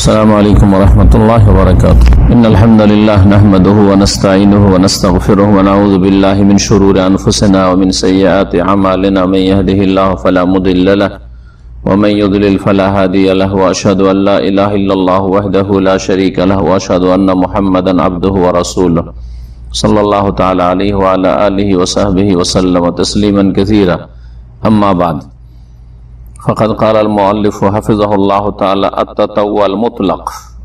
السلام عليكم ورحمة الله وبركاته. إن الحمد لله نحمده ونستعينه ونستغفره ونعوذ بالله من شرور أنفسنا ومن سيئات أعمالنا. من يهده الله فلا مضل له ومن يضلل فلا هادي له وأشهد أن لا إله إلا الله وحده لا شريك له وأشهد أن محمدا عبده ورسوله صلى الله تعالى عليه وعلى آله وصحبه وسلم تسليما كثيرا. أما بعد، فقد قال المؤلف حفظه الله تعالى: التطوع المطلق.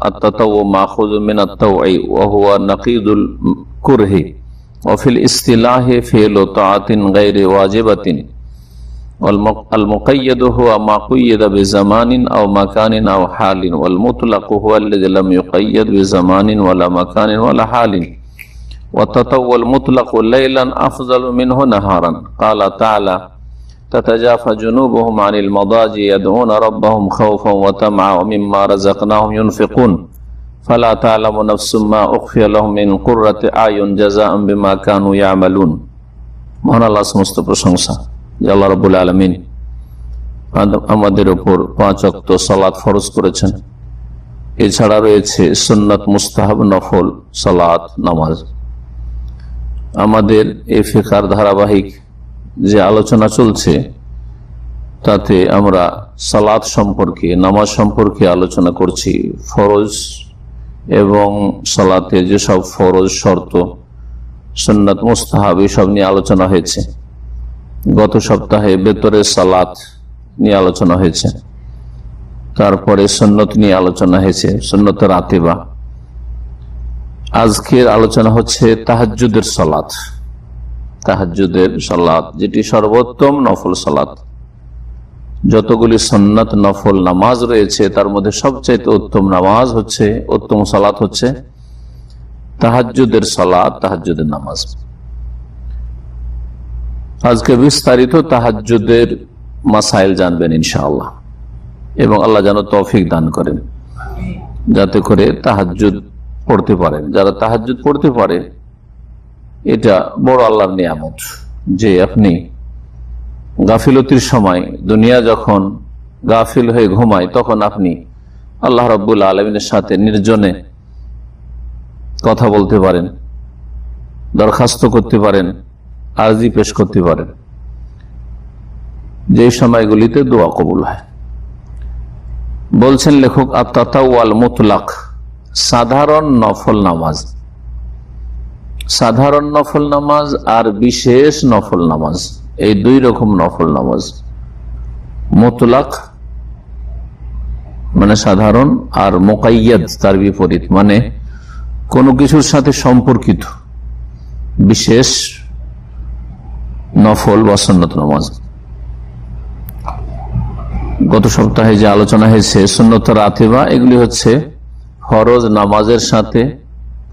التطوع مأخوذ من الطوع وهو نقيض الكره، وفي الاصطلاح فعل طاعة غير واجبة. والمقيد هو ما قيد بزمان أو مكان أو حال، والمطلق هو الذي لم يقيد بزمان ولا مكان ولا حال. والتطوع المطلق ليلا أفضل منه نهارا. قال تعالى: تتجافى جنوبهم عن المضاجع يدعون ربهم خوفا وطمعا ومما رزقناهم ينفقون فلا تعلم نفس ما أخفي لهم من قرة أعين جزاء بما كانوا يعملون। মহান আল্লাহ সমস্ত প্রশংসা যে আল্লাহ রাব্বুল আলামিন আমাদের উপর 5 ওয়াক্ত সালাত ফরজ করেছেন। এছাড়া রয়েছে সুন্নাত, মুস্তাহাব, নফল সালাত, নামাজ। আমাদের এই ফিকহের ধারাবাহিক যে আলোচনা চলছে তাতে আমরা সালাত সম্পর্কে, নামাজ সম্পর্কে আলোচনা করছি। ফরজ এবং সালাতের যেসব ফরজ, শর্ত, সুন্নাত, মুস্তাহাব এসব নিয়ে আলোচনা হয়েছে। গত সপ্তাহে বেতরের সালাত নিয়ে আলোচনা হয়েছে, তারপরে সুন্নত নিয়ে আলোচনা হয়েছে, সুন্নত রাতেবা। আজকের আলোচনা হচ্ছে তাহাজ্জুদের সালাত। তাহাজ্জুদের সালাত যেটি সর্বোত্তম নফল সালাত। যতগুলি সুন্নাত নফল নামাজ রয়েছে তার মধ্যে সবচেয়ে উত্তম নামাজ হচ্ছে, উত্তম সালাত হচ্ছে তাহাজ্জুদের সালাত, তাহাজ্জুদের নামাজ। আজকে বিস্তারিত তাহাজ্জুদের মাসাইল জানবেন ইনশাআল্লাহ, এবং আল্লাহ যেন তৌফিক দান করেন যাতে করে তাহাজ্জুদ পড়তে পারেন। যারা তাহাজ্জুদ পড়তে পারে এটা বড় আল্লাহর নিয়ামত, যে আপনি গাফিলতির সময়, দুনিয়া যখন গাফিল হয়ে ঘুমায়, তখন আপনি আল্লাহ রাব্বুল আলামিনের সাথে নির্জনে কথা বলতে পারেন, দরখাস্ত করতে পারেন, আরজি পেশ করতে পারেন। যে সময়গুলিতে দোয়া কবুল হয়। বলছেন লেখক: আত-তাতাওয়াল মুতলাক, সাধারণ নফল নামাজ। সাধারণ নফল নামাজ আর বিশেষ নফল নামাজ, এই দুই রকম নফল নামাজ। মুতলাক মানে সাধারণ, আর মুকাইয়াদ তার বিপরীত, মানে কোনো কিছুর সাথে সম্পর্কিত বিশেষ নফল বা সুন্নত নামাজ। গত সপ্তাহে যে আলোচনা হয়েছে সুন্নত রাতেবা, এগুলি হচ্ছে ফরজ নামাজের সাথে,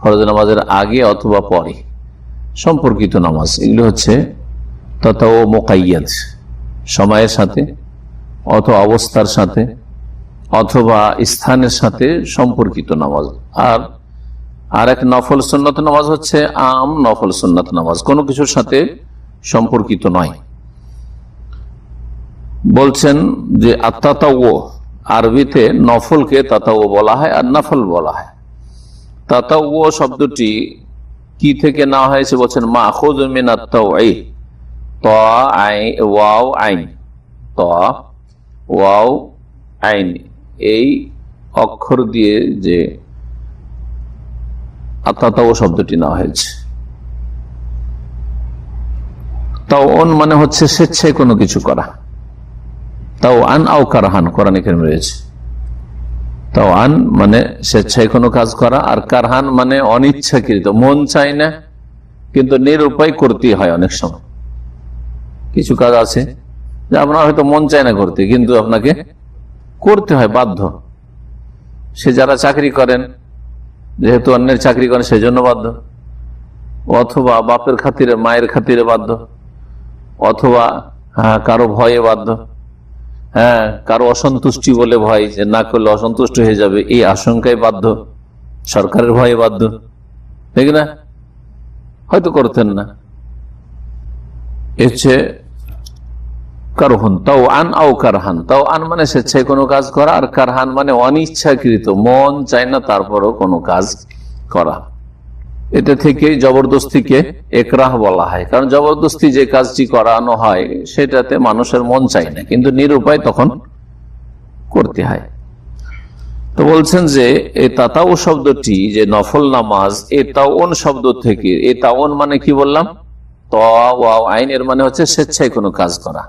ফরজ নামাজের আগে অথবা পরে সম্পর্কিত নামাজ। এগুলি হচ্ছে তাতাও মুকাইয়াদ, সময়ের সাথে অথবা অবস্থার সাথে অথবা স্থানের সাথে সম্পর্কিত নামাজ। আর এক নফল সুন্নত নামাজ হচ্ছে আম নফল সুন্নত নামাজ, কোনো কিছুর সাথে সম্পর্কিত নয়। বলছেন যে আত-তাতাও, আরবিতে নফলকে তাতাও বলা হয় আর নফল বলা হয়। তাতাও শব্দটি কি থেকে নেওয়া হয়েছে বলছেন মাখুয মিনাত তাওঈ, তা আইন ওয়াও আইন, তা ওয়াও আইন, এই অক্ষর দিয়ে যে তাতাও শব্দটি নেওয়া হয়েছে। তাওন মানে হচ্ছে স্বেচ্ছায় কোনো কিছু করা। তাও আন আও কারহান কোরআনে কারিমে রয়েছে। তাওয়ান মানে স্বেচ্ছায় কোনো কাজ করা, আর কারহান মানে অনিচ্ছাকৃত, মন চায় না কিন্তু নিরুপায় করতেই হয়। অনেক সময় কিছু কাজ আছে যে আপনার হয়তো মন চায় না করতে, কিন্তু আপনাকে করতে হয়, বাধ্য। সে যারা চাকরি করেন, যেহেতু অন্যের চাকরি করেন সেজন্য বাধ্য, অথবা বাপের খাতিরে, মায়ের খাতিরে বাধ্য, অথবা কারো ভয়ে বাধ্য, কারো অসন্তুষ্টি বলে ভয়, যে না করলে অসন্তুষ্ট হয়ে যাবে এই আশঙ্কায় বাধ্য, সরকারের ভয়ে বাধ্য, ঠিক না? হয়তো করতেন না। এর চেয়ে কারহুন, তাও আন আও কারহান। তাও আন মানে স্বেচ্ছায় কোনো কাজ করা, আর কারহান মানে অনিচ্ছাকৃত, মন চায় না তারপরও কোনো কাজ করা। এটা থেকে জবরদস্তিকে একরাহ বলা হয়, কারণ জবরদস্তি যে কাজটি করানো হয় সেটাতে মানুষের মন চায় না, কিন্তু নিরুপায় তখন করতে হয়। তো বলছেন যে এই তাতাও শব্দটি, যে নফল নামাজ, এ তাওন শব্দ থেকে, এ তাওন মানে কি বললাম, আইন, এর মানে হচ্ছে স্বেচ্ছায় কোনো কাজ করা।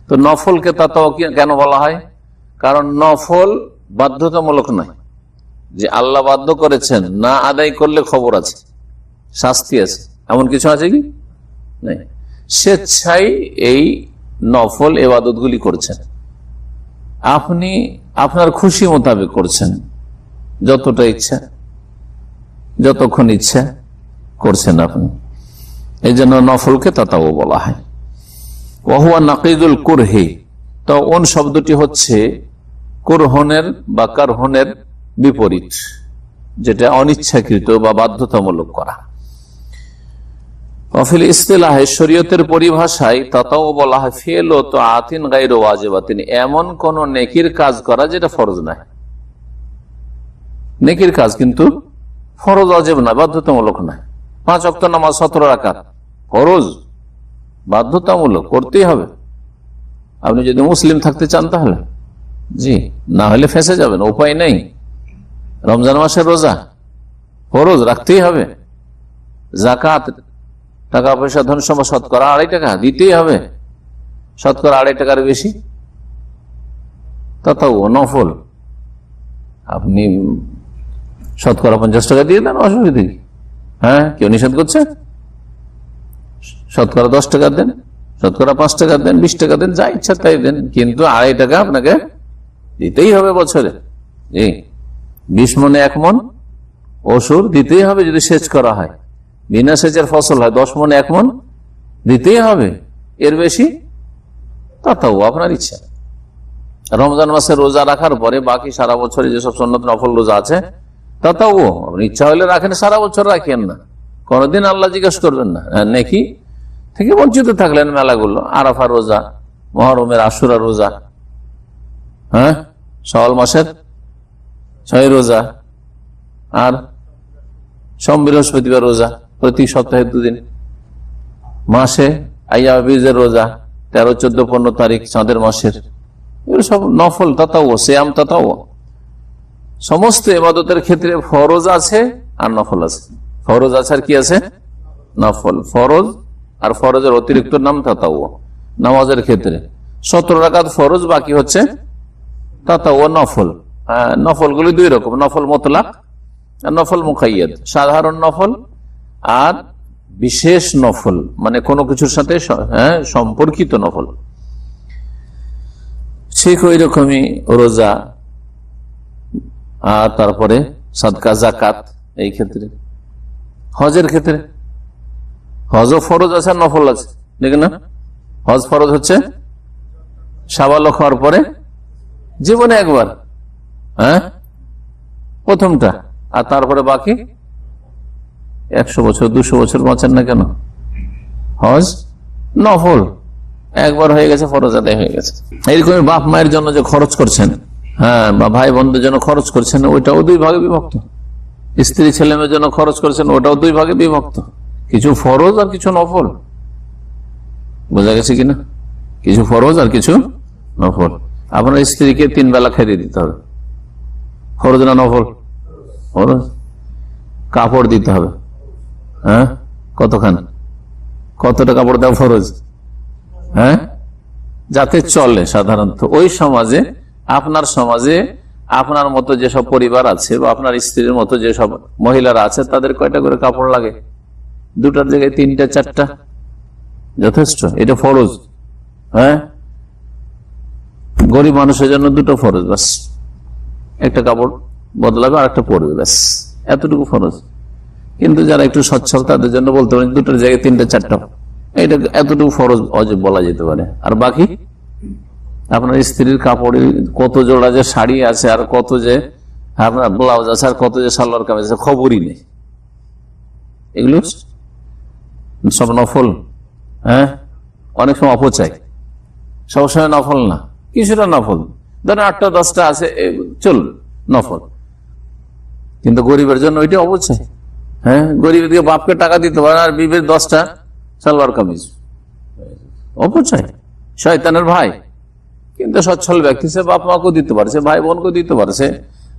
তো নফলকে তাতাও কেন বলা হয়? কারণ নফল বাধ্যতামূলক নয়, যে আল্লাহ বাধ্য করেছেন, না আদায় করলে খবর আছে, শাস্তি আছে, এমন কিছু আছে কি? নেই। স্বেচ্ছায় এই নফল ইবাদত গুলি করছেন, আপনি আপনার খুশি মোতাবেক করছেন, যতটা ইচ্ছা যতক্ষণ ইচ্ছা করছেন আপনি, এই জন্য নফলকে তাতাও বলা হয়। ওয়াহুয়া নাকিদুল কুরহি, তো ওন শব্দটি হচ্ছে কুরহনের বা কারহনের বিপরীত, যেটা অনিচ্ছাকৃত বা বাধ্যতামূলক করা। অফিল ইস্তিলাহে, শরীয়তের পরিভাষায় তাতাও বলা হয় ফিল ও তাআতিন গায়রু ওয়াজিবাতিন, এমন কোন নেকির কাজ করা যেটা ফরজ নয়। নেকির কাজ কিন্তু ফরজ ওয়াজিব নয়, বাধ্যতামূলক নয়। 5 ওয়াক্ত নামাজ 17 রাকাত ফরজ, বাধ্যতামূলক, করতেই হবে। আপনি যদি মুসলিম থাকতে চান তাহলে, জি, না হলে ফেঁসে যাবেন, উপায় নেই। রমজান মাসের রোজা ফরজ, রাখতেই হবে। যাকাত, টাকা পয়সা ধন সম্পদ শতকরা 2.5 টাকা দিতেই হবে, শতকরা 2.5 টাকার বেশি। তাও নফল, আপনি শতকরা 50 টাকা দিয়ে দেন, অসুবিধা কি? হ্যাঁ, কেউ নিষেধ করছে? শতকরা 10 টাকা দেন, শতকরা 5 টাকা দেন, 20 টাকা দেন, যা ইচ্ছা তাই দেন, কিন্তু 2.5 টাকা আপনাকে দিতেই হবে বছরে। জি, 20 মনে 1 মন অসুর দিতেই হবে যদি সেচ করা হয়। বিনা সেচের ফসল হয় 10 মনে 1 মন দিতেই হবে, এর বেশি তাও আপনার ইচ্ছা। রমজান মাসে রোজা রাখার পরে বাকি সারা বছরে যেসব সুন্নত নফল রোজা আছে তাও আপনি ইচ্ছা হলে রাখেন, সারা বছর রাখেন না, কোনদিন আল্লাহ জিজ্ঞেস করবেন না। নেকি থেকে বঞ্চিত থাকলেন মেলাগুলো, আরাফা রোজা, মুহররমের আশুরা রোজা, হ্যাঁ, শাওয়াল মাসের 6 রোজা, আর সোম বৃহস্পতিবার রোজা, প্রতি সপ্তাহে 2 দিন, মাসে আইয়ামে বীজের রোজা 13, 14, 15 তারিখ চাঁদের মাসের, এগুলো সব নফল তাতাও, সিয়াম তাতাও। সমস্ত ইবাদতের ক্ষেত্রে ফরজ আছে আর নফল আছে। ফরজ আছে আর কি আছে? নফল। ফরজ আর ফরজের অতিরিক্ত নাম তাতাও। নামাজের ক্ষেত্রে 17 রাকাত ফরজ, বাকি হচ্ছে তাতাও নফল। নফল গুলি 2 রকম, নফল মুতলাক আর নফল মুকাইয়াদ। সাধারণ নফল আর বিশেষ নফল, মানে কোনো কিছুর সাথে সম্পর্কিত নফল। ঠিক ওই রকমই রোজা, আর তারপরে সাদকা, জাকাত। এই ক্ষেত্রে হজের ক্ষেত্রে, হজও ফরজ আছে আর নফল আছে, ঠিক না? হজ ফরজ হচ্ছে সাবালক হওয়ার পরে জীবনে একবার, হ্যাঁ, প্রথমটা, আর তারপরে বাকি 100 বছর 200 বছর বাঁচেন না কেন, হজ নফল একবার হয়ে গেছে, ফরজ আদায় হয়ে গেছে। এইরকম বাপ মায়ের জন্য যে খরচ করছেন, হ্যাঁ, বা ভাই বোনদের জন্য খরচ করছেন, ওইটাও 2 ভাগে বিভক্ত। স্ত্রী ছেলে মেয়ের জন্য খরচ করছেন, ওটাও 2 ভাগে বিভক্ত, কিছু ফরজ আর কিছু নফল। বোঝা গেছে কিনা? কিছু ফরজ আর কিছু নফল। আপনার স্ত্রীকে 3 বেলা খেতে দিতে হবে, ফরজ না নফল? ফরজ। কাপড় দিতে হবে, হ্যাঁ, কতটা কাপড় দেওয়া ফরজ, হ্যাঁ, যাতে চলে। সাধারণত ওই সমাজে, আপনার সমাজে আপনার মতো যেসব পরিবার আছে, বা আপনার স্ত্রীর মতো যেসব মহিলারা আছে, তাদের কয়টা করে কাপড় লাগে? 2টার জায়গায় 3টা 4টা যথেষ্ট, এটা ফরজ। হ্যাঁ, গরিব মানুষের জন্য 2টো ফরজ, ব্যাস, একটা কাপড় বদলাবে আর একটা পরবে, ব্যাস, এতটুকু ফরজ। কিন্তু যারা একটু সচ্ছল তাদের জন্য বলতে পারেন 2টার জায়গায় 3টা 4টা, এটা এতটুকু ফরজ অজেব বলা যেতে পারে। আর বাকি আপনার স্ত্রীর কাপড়ে কত জোড়া যে শাড়ি আছে, আর কত যে আপনার ব্লাউজ আছে, আর কত যে সালোয়ার কামিজ আছে, খবরই নেই। এগুলো সব নফল। হ্যাঁ, অনেক সময় অপচয়, সবসময় নফল না, কিছুটা নফল, ধরেন 8টা 10টা আছে, চলবে নফল, কিন্তু গরিবের জন্য ওইটা অবশ্যই। হ্যাঁ, গরিবের দিকে বাপকে টাকা দিতে পারে আর বিবের 10টা সালোয়ার কামিজ, অপচয়, শয়তানের ভাই। কিন্তু সচ্ছল ব্যক্তি সে বাপ মাকেও দিতে পারছে, ভাই বোনকেও দিতে পারছে,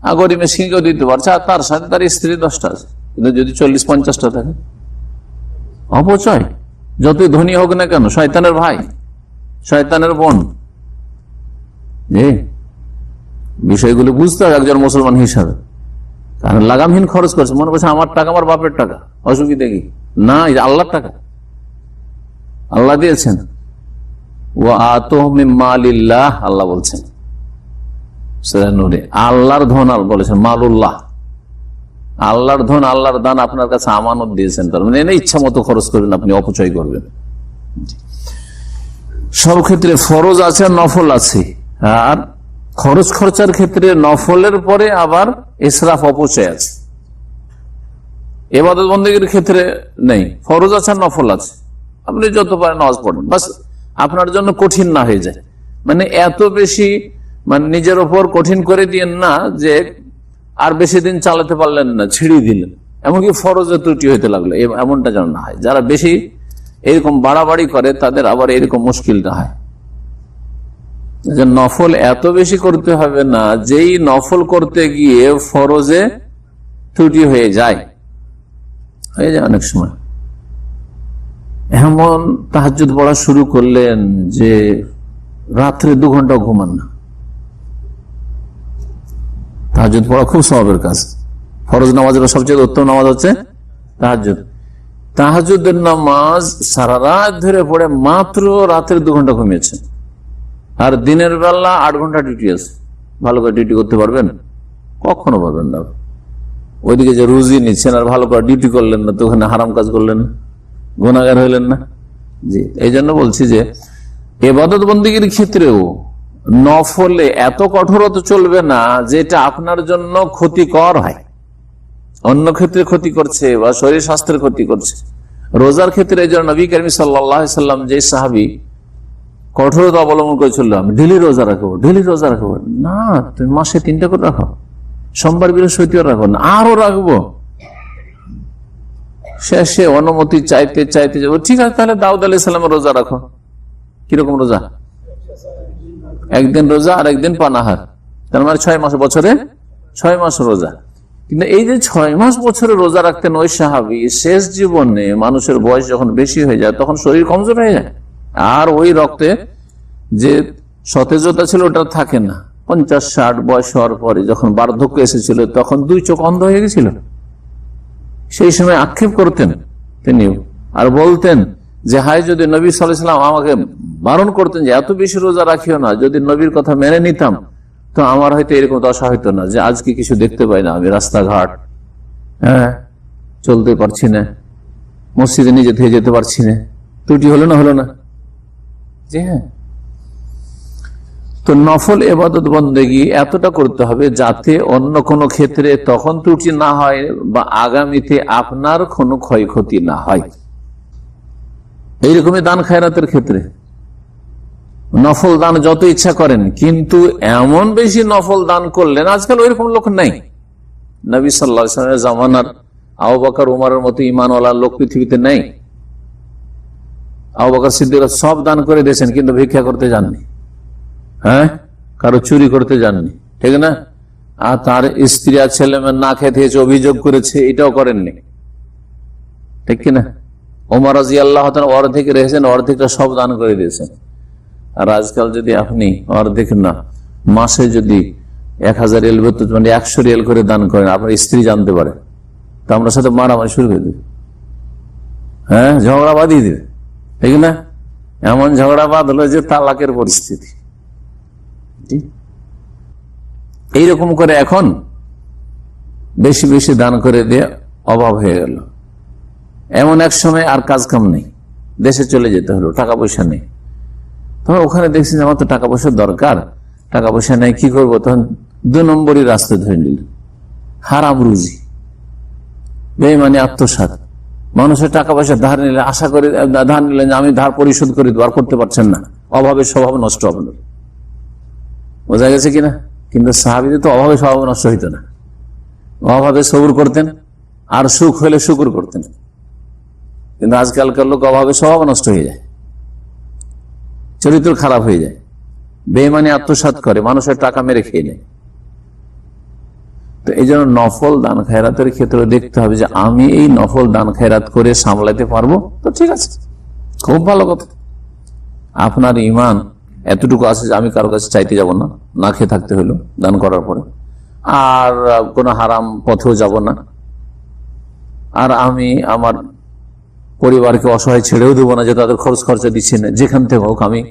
আর গরিব মিসকিনকেও দিতে পারছে, আর তার সাথে তার স্ত্রী 10টা আছে। কিন্তু যদি 40-50টা থাকে, অপচয়। যতই ধনী হোক না কেন, শয়তানের ভাই, শয়তানের বোন। বিষয়গুলো বুঝতে হবে একজন মুসলমান হিসাবে। কারণ লাগামহীন খরচ করছে, মনে করছে আমার টাকা আমার বাপের টাকা, অসুবিধা কি? না, এটা আল্লাহর টাকা, আল্লাহ দিয়েছেন। আল্লাহ বলছেন আল্লাহর ধন, বলেছেন মালুল্লাহ, আল্লাহর ধন, আল্লাহর দান আপনার কাছে আমানত দিয়েছেন, তার মানে ইচ্ছা মতো খরচ করবেন, আপনি অপচয় করবেন। সব ক্ষেত্রে ফরজ আছে আর নফল আছে, আর খরচ খরচার ক্ষেত্রে নফলের পরে আবার ইসরাফ, অপচয় আছে। ইবাদত বন্দেগীর ক্ষেত্রে নেই, ফরজ আছে আর নফল আছে, আপনি যত পারেন নামাজ পড়েন, বাস আপনার জন্য কঠিন না হয়ে যায়। মানে এত বেশি মানে নিজের ওপর কঠিন করে দিয়েন না যে আর বেশি দিন চালাতে পারলেন না, ছিড়িয়ে দিলেন, এমনকি ফরজে ত্রুটি হইতে লাগলো, এমনটা যেন না হয়। যারা বেশি এরকম বাড়াবাড়ি করে তাদের আবার এরকম মুশকিলটা হয় যে নফল এত বেশি করতে হবে না, যেই নফল করতে গিয়ে ফরজে ত্রুটি হয়ে যায় অনেক সময়। এমন তাহাজ্জুদ পড়া শুরু করলেন যে রাত্রে 2 ঘন্টা ঘুমান না। তাহাজ্জুদ পড়া খুব সওয়াবের কাজ। ফরজ নামাজের সবচেয়ে উত্তম নামাজ হচ্ছে তাহাজ্জুদ। তাহাজ্জুদের নামাজ সারা রাত ধরে পড়ে মাত্র রাতের 2 ঘন্টা ঘুমিয়েছে, আর দিনের বেলা 8 ঘন্টা ডিউটি আছে। ভালো করে ডিউটি করতে পারবেন? কখনো পারবেন না। ওইদিকে যে রুজি নিচ্ছেন আর ভালো করে ডিউটি করলেন না, তো ওখানে হারাম কাজ করলেন না, গুনাহগার হইলেন না। জি, এই জন্য বলছি যে ইবাদত বন্দেগীর ক্ষেত্রেও নফলে এত কঠোরতা চলবে না যেটা আপনার জন্য ক্ষতিকর হয়, অন্য ক্ষেত্রে ক্ষতি করছে বা শরীর স্বাস্থ্যের ক্ষতি করছে। রোজার ক্ষেত্রে এই জন্য নবী কারীম সাল্লাল্লাহু আলাইহি সাল্লাম, যে সাহাবী কঠোরতা অবলম্বন করেছিল, আমি ডেলি রোজা রাখবো, ডেলি রোজা রাখবো না, তুমি মাসে 3টা করে রাখো, সোমবার বৃহস্পতিবার রাখো না, আরো রাখবো। শেষে অনুমতি চাইতে চাইতে যাবো, ঠিক আছে তাহলে দাউদ আলাইহিস সালামের রোজা রাখো। কিরকম রোজা? একদিন রোজা আর একদিন পানাহার, তার মানে 6 মাস, বছরে 6 মাস রোজা। কিন্তু এই যে 6 মাস বছরে রোজা রাখতেন ওই সাহাবী, শেষ জীবনে মানুষের বয়স যখন বেশি হয়ে যায় তখন শরীর কমজোর হয়ে যায়, আর ওই রক্তে যে সতেজতা ছিল ওটা থাকে না। 50-60 বয়স হওয়ার পরে যখন বার্ধক্য এসেছিল তখন 2 চোখ অন্ধ হয়ে গেছিল। সেই সময় আক্ষেপ করতেন তিনিও, আর বলতেন যে হায় যদি নবী সাল্লাল্লাহু আলাইহি ওয়াসাল্লাম আমাকে বারণ করতেন যে এত বেশি রোজা রাখিও না, যদি নবীর কথা মেনে নিতাম তো আমার হয়তো এরকম দশা হইতো না যে আজকে কিছু দেখতে পাই না, আমি রাস্তাঘাট চলতে পারছি না, মসজিদে নিজে থেকে যেতে পারছি না। ত্রুটি হলো না? হলো না? জি হ্যাঁ। তো নফল ইবাদত বন্দেগী এতটা করতে হবে যাতে অন্য কোনো ক্ষেত্রে তখন ত্রুটি না হয় বা আগামীতে আপনার কোনো ক্ষয়ক্ষতি না হয়। এইরকমই দান খায়রাতের ক্ষেত্রে নফল দান যত ইচ্ছা করেন, কিন্তু এমন বেশি নফল দান করলেন, আজকাল ওইরকম লোক নাই। নবী সাল্লাল্লাহু আলাইহি ওয়াসাল্লামের জামানার আবু বকর ওমরের মতো ঈমানওয়ালা লোক পৃথিবীতে নেই। আবু বকর সিদ্দিক সব দান করে দিয়েছেন, কিন্তু ভিক্ষা করতে যাননি, কারো চুরি করতে যাননি, ঠিক না? আর তার স্ত্রী আর ছেলে মেয়ে না খেতে অভিযোগ করেছে, এটাও করেননি, ঠিক কিনা? ওমর রাদিয়াল্লাহু তাআলা অর্ধেক রেখেছেন, অর্ধেকটা সব দান করে দিয়েছেন। আর আজকাল যদি আপনি অর্ধেক না, মাসে যদি 1000 রিয়াল, মানে 100 রিয়াল করে দান করেন, আপনার স্ত্রী জানতে পারে তো আমরা সাথে মারামারি শুরু করে দেবে, ঝগড়া বাঁধিয়ে দেবে, ঠিক না? এমন ঝগড়া বাঁধলো যে তালাকের পরিস্থিতি। এইরকম করে এখন বেশি বেশি দান করে দিয়ে অভাব হয়ে গেল। এমন এক সময় আর কাজ কাম নেই, দেশে চলে যেতে হলো, টাকা পয়সা নেই। তখন ওখানে দেখছি যে আমার তো টাকা পয়সার দরকার, টাকা পয়সা নেই, কি করবো? তখন 2 নম্বরই রাস্তা ধরে নিল, হারাম রুজি, বেঈমানি, আত্মসাৎ। মানুষের টাকা পয়সা ধার নিলে আশা করে ধার নিলেন যে আমি ধার পরিশোধ করে দেবো, আর করতে পারছেন না, অভাবের স্বভাব নষ্ট হবে না। বোঝা গেছে কিনা? কিন্তু সাহাবীদের তো অভাবে স্বভাব নষ্ট হইতো না, অভাবে সবুর করতেন, আর সুখ হলে শুকুর করতেন। কিন্তু আজকালকার লোক অভাবে স্বভাব নষ্ট হয়ে যায়, চরিত্র খারাপ হয়ে যায়, বেঈমানি আত্মসাৎ করে, মানুষের টাকা মেরে খেয়ে নেয়। তো এই জন্য নফল দান খায়রাতের ক্ষেত্রে দেখতে হবে যে আমি এই নফল দান খায়রাত করে সামলাতে পারবো, তো ঠিক আছে, খুব ভালো কথা। আপনার ইমান এতটুকু আছে যে আমি কারো কাছে চাইতে যাব না, না খেয়ে থাকতে হলো দান করার পরে, আর কোনো হারাম পথেও যাব না, আর আমি আমার পরিবারকে অসহায় ছেড়েও দেবো না যে তাদের খরচ খরচা দিচ্ছি না, যেখান থেকে হোক আমি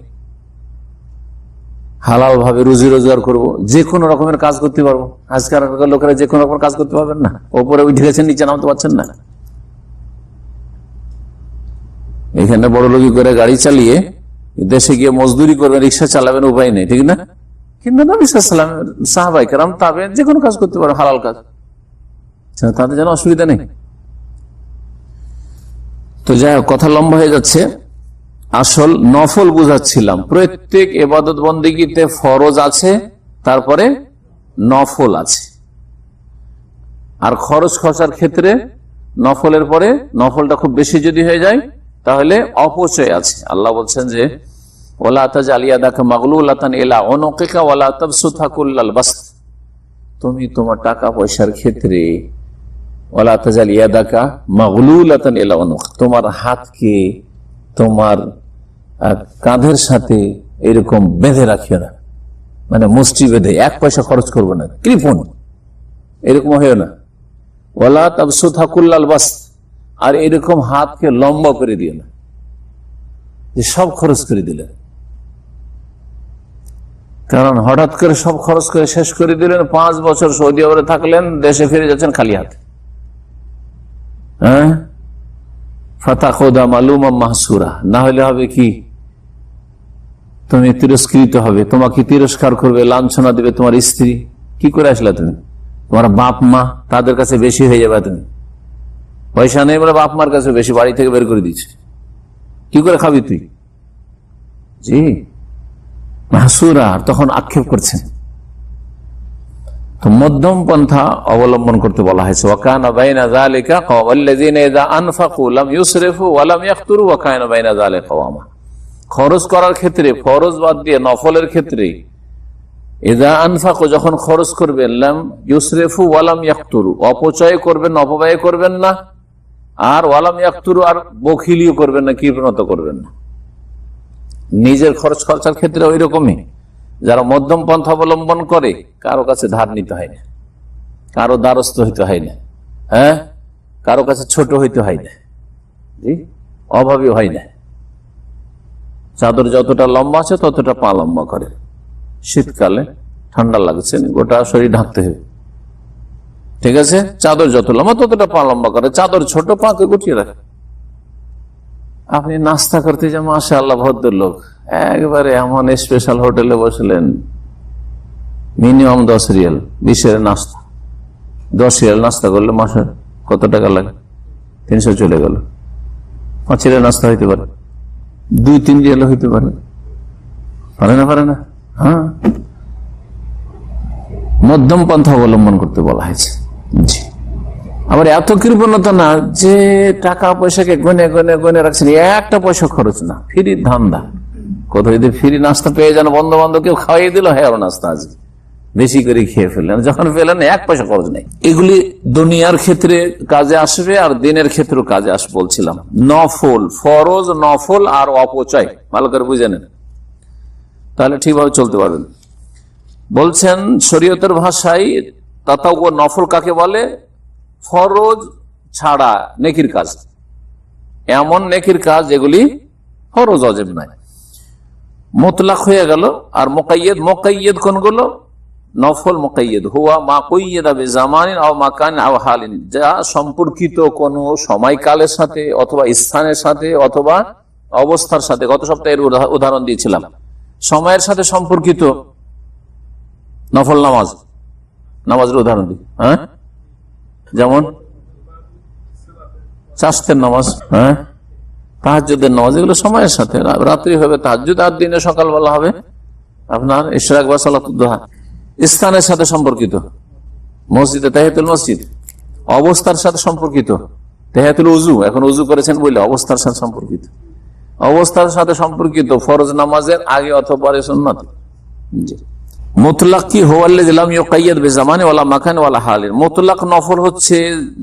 হালাল ভাবে রুজি রোজগার করবো, যে কোনো রকমের কাজ করতে পারবো। আজকাল লোকেরা যে কোনো রকমের কাজ করতে পারবেন না, ওপরে উঠে গেছেন, নিচে নামতে পারছেন না। এখানে বড় লোকই করে গাড়ি চালিয়ে দেশে গিয়ে মজদুরি করবেন, রিক্সা চালাবেন, উপায় নেই, ঠিক না? কিন্তু নবী সাল্লাল্লাহু আলাইহি ওয়াসাল্লাম, সাহাবায়ে কেরাম, তাবে যে কোনো কাজ করতে পারে, হালাল কাজ, তাদের যেন অসুবিধা নেই। তো যাই হোক, কথা লম্বা হয়ে যাচ্ছে। আসল নফল বুঝাচ্ছিলাম, প্রত্যেক ইবাদত বন্দেগীতে ফরজ আছে, তারপরে নফল আছে, আর খরচ খরচার ক্ষেত্রে নফলের পরে নফলটা খুব বেশি যদি হয়ে যায় তাহলে অপচয় আছে। আল্লাহ বলছেন যে ওয়ালা তাজআল ইয়াদাকা মাগলুলাতান ইলা উনুকিকা ওয়ালা তাবসুতহা কুল্লাল বাসত, তুমি তোমার টাকা পয়সার ক্ষেত্রে ওয়ালা তাজআল ইয়াদাকা মাগলুলাতান ইলা উনুক, তোমার হাতকে তোমার কাঁধের সাথে এরকম বেঁধে রাখিও না, মানে মুষ্টি বেঁধে, এক পয়সা খরচ করবো না, কৃপণ এরকম হয়েও না। ওয়ালা তাবসুতহা কুল্লাল বাসত, আর এরকম হাতকে লম্বা করে দিও না যে সব খরচ করে দিলেন। কারণ হঠাৎ করে সব খরচ করে শেষ করে দিলেন, 5 বছর সৌদি আরবে থাকলেন, দেশে ফিরে যাচ্ছেন খালি হাতে, হ্যাঁ, ফাতাখুদা মালুমা মাহসুরা, না হলে হবে কি, তুমি তিরস্কৃত হবে, তোমাকে তিরস্কার করবে, লাঞ্ছনা দেবে তোমার স্ত্রী। কি করে আসলে তুমি? তোমার বাপ মা, তাদের কাছে বেশি হয়ে যাবে, তুমি পয়সা নেই বলে বাপ মার কাছে বেশি, বাড়ি থেকে বের করে দিচ্ছে, কি করে খাবি তুই? জি, মাহসুরা, তখন আক্ষেপ করছেন। তো মধ্যম পন্থা অবলম্বন করতে বলা হয়েছে। ওয়াকানা বাইনা যালিকা ওয়াল্লাযিনা ইযা আনফাকু লাম ইউসরিফু ওয়া লাম ইয়াকতুরু ওয়া কানা বাইনা যালিকা কাওয়ামা। খরচ করার ক্ষেত্রে, ফরজ বাদ দিয়ে নফলের ক্ষেত্রে, ইযা আনফাকু, যখন খরচ করবেন, লাম ইউসরিফু ওয়া লাম ইয়াকতুরু, অপচয় করবেন, অপব্যয় করবেন না, আর ওয়া লাম ইয়াকতুরু, আর বখিলিও করবেন না, কৃপণতা করবেন না। নিজের খরচ খরচার ক্ষেত্রে ওই রকমই, যারা মধ্যম পন্থা অবলম্বন করে, কারো কাছে ধার নিতে হয় না, কারো দ্বারস্থ হইতে হয় না, হ্যাঁ, কারো কাছে ছোট হইতে হয় না, জি, অভাবী হয় না। চাদর যতটা লম্বা আছে ততটা পা লম্বা করে, শীতকালে ঠান্ডা লাগছে, গোটা শরীর ঢাকতে হবে, ঠিক আছে, চাদর যত লম্বা ততটা পা লম্বা করে, চাদর ছোট, পাকে গুটিয়ে রাখে। আপনি নাস্তা করতে যান, মাশাআল্লাহ ভদ্রলোক, একবারে এমন স্পেশাল হোটেলে বসলেন, মিনিমাম 10 রিয়াল, 20 নাস্তা, 10 রিয়াল নাস্তা করলে মাসে কত টাকা লাগে? 300 চলে গেল। 5 রিয়াল নাস্তা হইতে পারে, 2-3 রিয়াল হইতে পারে, পারে না? পারে না? হ্যাঁ, মধ্যম পন্থা অবলম্বন করতে বলা হয়েছে। জি, আবার এত কৃপণতা না যে টাকা পয়সাকে গনে গনে গনে রাখছেন, একটা পয়সা খরচ না, ফ্রি ধান্দা। কোথাও যদি ফ্রি নাস্তা পেয়ে যান, বন্ধু বান্ধব কেউ খাওয়াই দিল, হ্যাঁ নাস্তা আজকে বেশি করে খেয়ে ফেললেন, যখন ফেলেন 1 পয়সা খরচ নেই। এগুলি দুনিয়ার ক্ষেত্রে কাজে আসবে আর দিনের ক্ষেত্রেও কাজে আসবে বলছিলাম। নফল, ফরজ, নফল আর অপচয় ভালো করে বুঝে নেন, তাহলে ঠিকভাবে চলতে পারবেন। বলছেন শরীয়তের ভাষায় তাতাওয়া নফল কাকে বলে? ফরজ ছাড়া নেকির কাজ, এমন নেকির কাজ যেগুলি ফরজ ওয়াজিব নয়, মুতলাক হয়ে গেল। আর মুকাইয়্যদ, মুকাইয়্যদ কোনগুলো? নফল মুকাইয়্যদ হুয়া মা কুইয়্যিদা বিজামানিন আও মাকান আও হালিন, যা সম্পর্কিত কোন সময়কালের সাথে অথবা স্থানের সাথে অথবা অবস্থার সাথে। গত সপ্তাহে এর উদাহরণ দিয়েছিলাম। সময়ের সাথে সম্পর্কিত নফল নামাজ, নামাজের উদাহরণ দিই, হ্যাঁ, যেমন চাষতের নামাজ, হ্যাঁ, তাহাজ্জুদের নামাজ, এগুলো সময়ের সাথে, রাত্রি হবে তাহাজ্জুদ, আর দিনে সকালবেলা হবে আপনার ইশরাক বা সালাতুদ দুহা। স্থানের সাথে সম্পর্কিত, মসজিদে তাহিয়াতুল মসজিদ অবস্থার সাথে সম্পর্কিত, তাহিয়াতুল উযু এখন উযু করেছেন বলে অবস্থার সাথে সম্পর্কিত, অবস্থার সাথে সম্পর্কিত ফরজ নামাজের আগে অথবা পরে সুন্নাত। জি, মুতলাক কি হুয়াল্লাযী লাম ইউকাইয়াদ বিজামানি ওয়ালা মাকান ওয়ালা হালিন। মুতলাক নফল হচ্ছে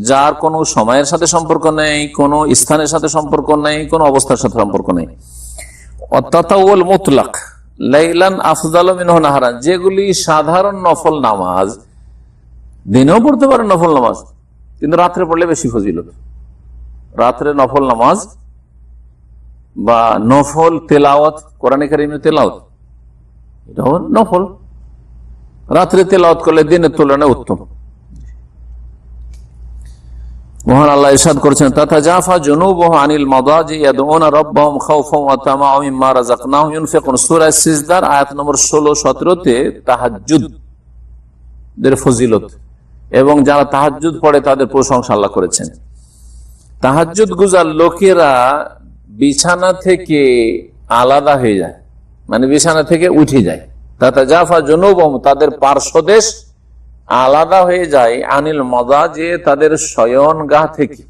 যার কোনো সময়ের সাথে সম্পর্ক নেই, কোনো স্থানের সাথে সম্পর্ক নেই, কোনো অবস্থার সাথে সম্পর্ক নেই। তাতাওয়াল মুতলাক লাইলান আফযালু মিনহু নাহারান, যেগুলি সাধারণ নফল নামাজ, দিনেও পড়তে পারে নফল নামাজ, কিন্তু রাত্রে পড়লে বেশি ফজিলত। রাত্রে নফল নামাজ বা নফল তেলাওয়াত, কোরআন কারীমের তেলাওয়াত, এটাও নফল, রাত্রে তেলাওয়াত করলে দিনের তুলনায় উত্তম। মহান আল্লাহ ইরশাদ করেছেন, তাতাজাফা জুনুবুহুম আনিল মাদাজি ইয়াদউনা রাব্বাহুম খাওফান ওয়া তামাআন মিম্মা রাযাকনাহুম ইউনফিকুন। সূরা সিজদার আয়াত নম্বর 16-17 তে তাহাজ্জুদের ফজিলত এবং যারা তাহাজ্জুদ পড়ে তাদের প্রশংসা আল্লাহ করেছেন। তাহাজ্জুদ গুজার লোকেরা বিছানা থেকে আলাদা হয়ে যায়, মানে বিছানা থেকে উঠে যায়। তাতাজাফা জুনুবুহুম, তাদের পার্শ্বদেশ আলাদা হয়ে যায়, আনিল মাদাজি, তাদের শয়নগাহ থেকে,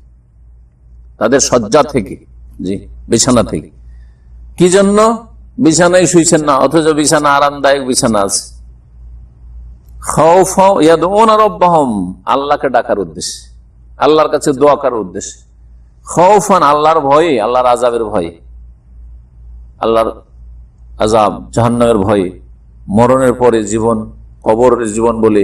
তাদের শয্যা থেকে, জি বিছানা থেকে। কি জন্য? বিছানায় শুইছেন না, অথচ বিছানা আরামদায়ক বিছানা আছে। খাওফা ইয়াদউনা রাব্বাহুম, আল্লাহকে ডাকার উদ্দেশ্যে, আল্লাহর কাছে দোয়া করার উদ্দেশ্যে। খাওফান, আল্লাহর ভয়ে, আল্লাহর আযাবের ভয়ে, আল্লাহর আযাব জাহান্নামের ভয়ে, মরণের পরে জীবন, কবরের জীবন বলে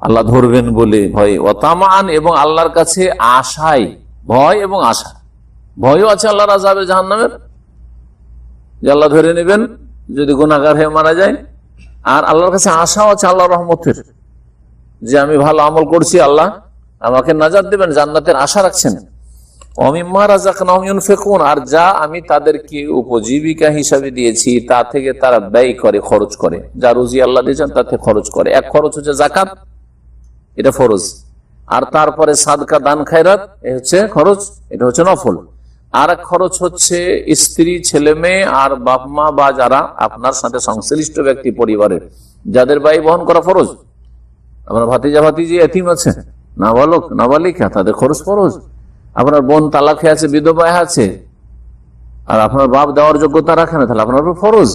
আল্লাহ ধরবেন বলে ভয়। ওয়া তামাআন, এবং আল্লাহর কাছে আশায়, ভয় এবং আশা, ভয়ও আছে আল্লাহর আযাবে জাহান্নামের, যে আল্লাহ ধরে নেবেন যদি গুনাহগার হয়ে মারা যায়, আর আল্লাহর কাছে আশাও আছে আল্লাহর রহমতের, যে আমি ভালো আমল করছি, আল্লাহ আমাকে নাজাত দেবেন, জান্নাতের আশা রাখছেন। ওয়া মিম্মা রাযাকনাহুম ইউনফিকুন, আর যা আমি তাদেরকে উপজীবিকা হিসাবে দিয়েছি তা থেকে তারা ব্যয় করে, খরচ করে, যা রুজি আল্লাহ দিয়েছেন তাতে খরচ করে। এক খরচ হচ্ছে যাকাত, এটা ফরজ, আর তারপরে সাদকা দান খায়রাত, এ হচ্ছে খরচ, এটা হচ্ছে নফল। আর এক খরচ হচ্ছে স্ত্রী, ছেলে মেয়ে আর বাপ মা বা যারা আপনার সাথে সংশ্লিষ্ট ব্যক্তি পরিবারের, যাদের ব্যয় বহন করা ফরজ। আপনার ভাতিজা ভাতিজি এতিম আছে, নাবালক নাবালিকা, তাদের খরচ ফরজ। আপনার বোন তালাক হয়ে আছে, বিধবা আছে, আর আপনার বাপ দেওয়ার যোগ্যতা রাখে না, তাহলে আপনার ফরজ।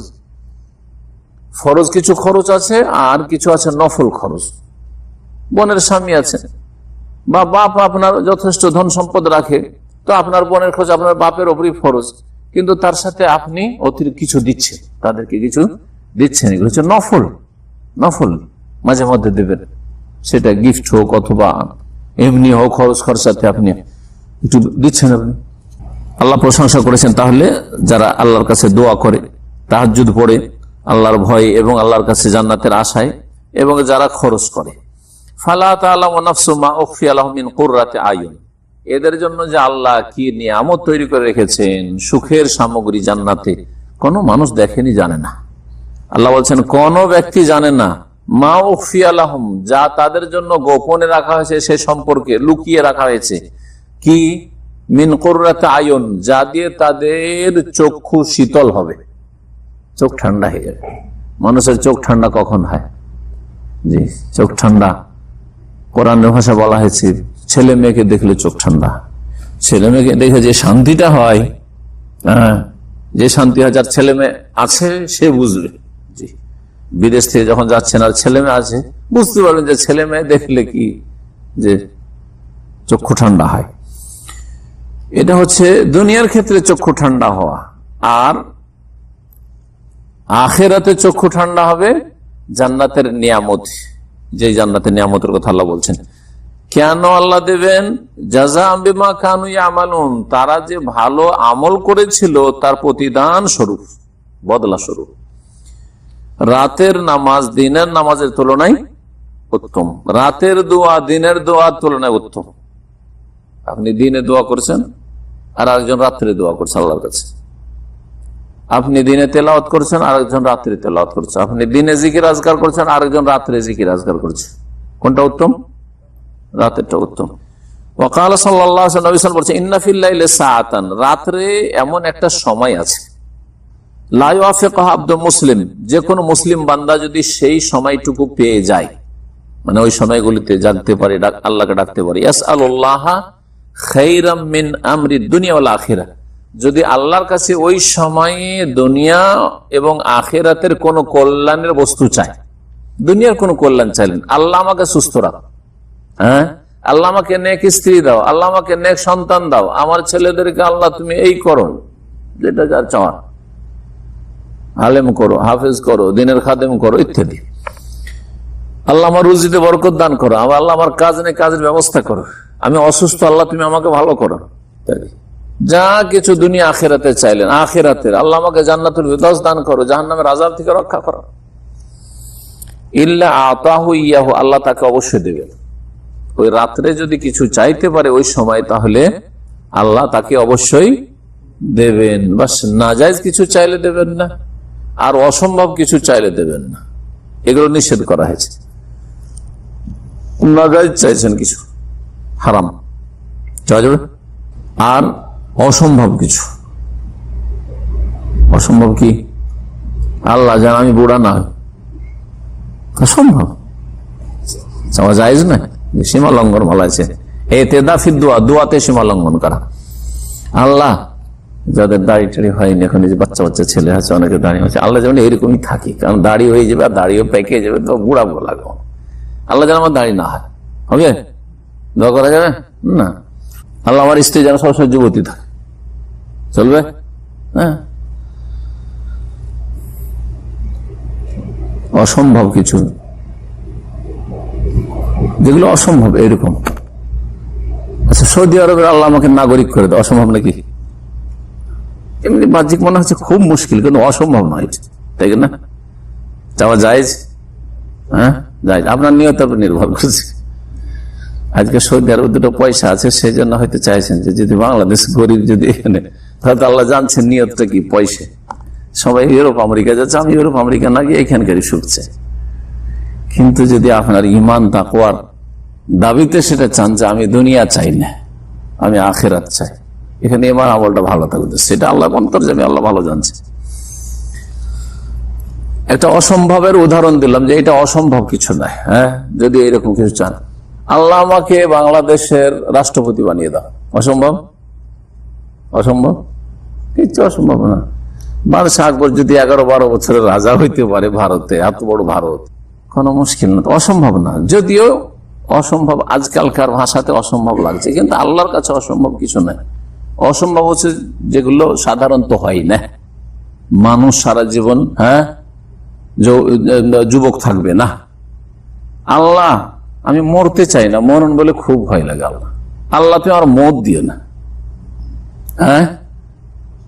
ফরজ কিছু খরচ আছে, আর কিছু আছে নফল খরচ। বোনের স্বামী আছে, বা বাপ আপনার যথেষ্ট ধন সম্পদ রাখে, তো আপনার বোনের খোঁজ আপনার বাপের ওপরই ফরজ, কিন্তু তার সাথে আপনি অতিরিক্ত কিছু দিচ্ছেন, তাদেরকে কিছু দিচ্ছেন, এগুলো হচ্ছে নফল। নফল মাঝে মধ্যে দেবেন, সেটা গিফট হোক অথবা এমনি হোক, খরচ খরচাতে আপনি একটু দিচ্ছেন। আপনি আল্লাহ প্রশংসা করেছেন তাহলে যারা আল্লাহর কাছে দোয়া করে, তাহাজ্জুদ পড়ে আল্লাহর ভয়ে এবং আল্লাহর কাছে জান্নাতের আশায়, এবং যারা খরচ করে। ফালা তা'লামু নাফসুম মা উখফিয়া লাহুম মিন কুররাতি আয়ুন, এদের জন্য যে আল্লাহ কি নিয়ামত তৈরি করে রেখেছেন, সুখের সামগ্রী জান্নাতে, কোনো মানুষ দেখেনি, জানে না। আল্লাহ বলছেন কোন ব্যক্তি জানে না, মা উখফিয়া লাহুম, যা তাদের জন্য গোপনে রাখা হয়েছে, সে সম্পর্কে লুকিয়ে রাখা হয়েছে। কি? মিন কুররাতি আয়ুন, যা দিয়ে তাদের চক্ষু শীতল হবে, চোখ ঠান্ডা হয়ে যাবে। মানুষের চোখ ঠান্ডা কখন হয়? জি, চোখ ঠান্ডা কোরআনের ভাষা বলা হয়েছে, ছেলে মেয়েকে দেখলে চোখ ঠান্ডা। ছেলে মেয়েকে দেখে যে শান্তিটা হয়, যে শান্তি হয়, যার ছেলে মেয়ে আছে সে বুঝবে। জি, বিদেশ থেকে যখন যাচ্ছেন আর ছেলে মেয়ে আছে, বুঝতে পারবেন যে ছেলে মেয়ে দেখলে কি যে চক্ষু ঠান্ডা হয়। এটা হচ্ছে দুনিয়ার ক্ষেত্রে চক্ষু ঠান্ডা হওয়া, আর আখিরাতে চক্ষু ঠান্ডা হবে জান্নাতের নিয়ামত, যে জান্নাতের নিয়ামতের কথা আল্লাহ বলছেন। কেন আল্লাহ দেবেন? জাযাআম বিমা কানু ইয়ামালুন, তারা যে ভালো আমল করেছিল তার প্রতিদান স্বরূপ, বদলা স্বরূপ। রাতের নামাজ দিনের নামাজের তুলনায় উত্তম, রাতের দোয়া দিনের দোয়ার তুলনায় উত্তম। আপনি দিনে দোয়া করছেন আর আরেকজন রাত্রে দোয়া করছে আল্লাহর কাছে। আপনি দিনে তেলাওয়াত করছেন, আরেকজন রাত্রে তেলাওয়াত করছে। আপনি দিনে জিকির আজকার করছেন, আরেকজন রাত্রে জিকির আজকার করছে। কোনটা উত্তম? রাতেরটা উত্তম। ওয়াকাল সাল্লাল্লাহু আলাইহি নবী সাল্লাল্লাহু বলছেন ইন্না ফিল লাইলি সাআতান, রাত্রে এমন একটা সময় আছে, লা ইউআফিকুহা আবদুল মুসলিম, যে কোনো মুসলিম বান্দা যদি সেই সময়টুকু পেয়ে যায়, মানে ওই সময়গুলিতে জাগতে পারে, আল্লাহকে ডাকতে পারে, ইয়াসআলুল্লাহা খায়রাম মিন আমরি দুনিয়া ওয়াল আখিরাহ, যদি আল্লাহর কাছে ওই সময়ে দুনিয়া এবং আখিরাতের কোন কল্যাণের বস্তু চায়, দুনিয়ার কোন কল্যাণ চাইলেন, আল্লাহ আমাকে সুস্থ রাখ, হ্যাঁ, আল্লাহ আমাকে নেক স্ত্রী দাও, আল্লাহ আমাকে নেক সন্তান দাও, আমার ছেলেদেরকে আল্লাহ তুমি এই করো, যেটা যার চাওয়া, আলেম করো, হাফেজ করো, দিনের খাদেম করো ইত্যাদি, আল্লাহ আমার রুজিতে বরকত দান করো, আল্লাহ আমার কাজ নেই কাজের ব্যবস্থা করো, আমি অসুস্থ, আল্লাহ তুমি আমাকে ভালো করো, যা কিছু দুনিয়া আখিরাতে চাইলেন, আখিরাতের আল্লাহ আমাকে জান্নাতুল ফিরদাউস দান করো, জাহান্নামের আযাব থেকে রক্ষা করো, ইল্লা আতাহু ইয়াহু, আল্লাহ তাকে অবশ্যই দেবেন। ওই রাত্রে যদি কিছু চাইতে পারে ওই সময়, তাহলে আল্লাহ তাকে অবশ্যই দেবেন। বাস নাজায়েজ কিছু চাইলে দেবেন না, আর অসম্ভব কিছু চাইলে দেবেন না, এগুলো নিষেধ করা হয়েছে। নাজায়েজ চাইছেন কিছু, হারাম চাওয়া যাবে, আর অসম্ভব কিছু, অসম্ভব কি, আল্লাহ জান আমি বুড়া না, অসম্ভব চাওয়া জায়েজ না, সীমা লঙ্ঘন বলা আছে। এতেদা ফিদ দুয়া, দুয়াতে সীমা লঙ্ঘন করা। আল্লাহ যাদের দাড়ি টাড়ি হয়নি, এখন যে বাচ্চা বাচ্চা ছেলে আছে, অনেকে দাড়ি হচ্ছে, আল্লাহ যেমন এরকমই থাকি, কারণ দাড়ি হয়ে যাবে আর দাড়িও পেকে যাবে, তো বুড়া বুড়া লাগবে, আল্লাহ যেন আমার দাড়ি না হয়, হবে দোয়া করা যাবে না। আল্লাহ আমার স্ত্রী যেন সবসময় যুবতী থাকে, চলবে? হ্যাঁ, অসম্ভব কিছু, যেগুলো অসম্ভব এরকম। আচ্ছা, সৌদি আরবের আল্লাহ আমাকে নাগরিক করে দেয়, অসম্ভব নাকি? এমনি বাহ্যিক মনে হচ্ছে খুব মুশকিল, কিন্তু অসম্ভব নয়, তাই না? চাওয়া জায়েজ, হ্যাঁ জায়েজ, আপনার নিয়তের উপর নির্ভর করছে। আজকে সৌদি আরবে দুটো পয়সা আছে, সেই জন্য হয়তো চাইছেন যে যদি বাংলাদেশ গরিব যদি এখানে, হয়তো আল্লাহ জানছেন নিয়তটা কি, পয়সা। সবাই ইউরোপ আমেরিকা যাচ্ছে, আমি ইউরোপ আমেরিকা না গিয়ে এখানকারই সুখ চাই। কিন্তু যদি আপনার ইমান তাকওয়ার দাবিতে সেটা চান যে আমি দুনিয়া চাই না, আমি আখিরাত চাই, এখানে ইমান আমলটা ভালো থাকবে, সেটা আল্লাহ অন্তর্যামী, আল্লাহ ভালো জানছে। একটা অসম্ভবের উদাহরণ দিলাম যে এটা অসম্ভব কিছু নয়। হ্যাঁ, যদি এরকম কিছু চান, আল্লাহ আমাকে বাংলাদেশের রাষ্ট্রপতি বানিয়ে দাও, অসম্ভব? অসম্ভব কিচ্ছু অসম্ভব না। বাদশাহ আকবর যদি 11-12 বছরের রাজা হইতে পারে ভারতে, এত বড় ভারত, কোনো মুশকিল না, অসম্ভব না। যদিও অসম্ভব আজকালকার ভাষাতে অসম্ভব লাগছে, কিন্তু আল্লাহর কাছে অসম্ভব কিছু নাই। অসম্ভব হচ্ছে যেগুলো সাধারণত হয় না। মানুষ সারা জীবন যুবক থাকবে না। আল্লাহ আমি মরতে চাই না, মরণ বলে খুব ভয় লাগে, আল্লাহ আল্লাহ তুমি আমার মত দিও না, হ্যাঁ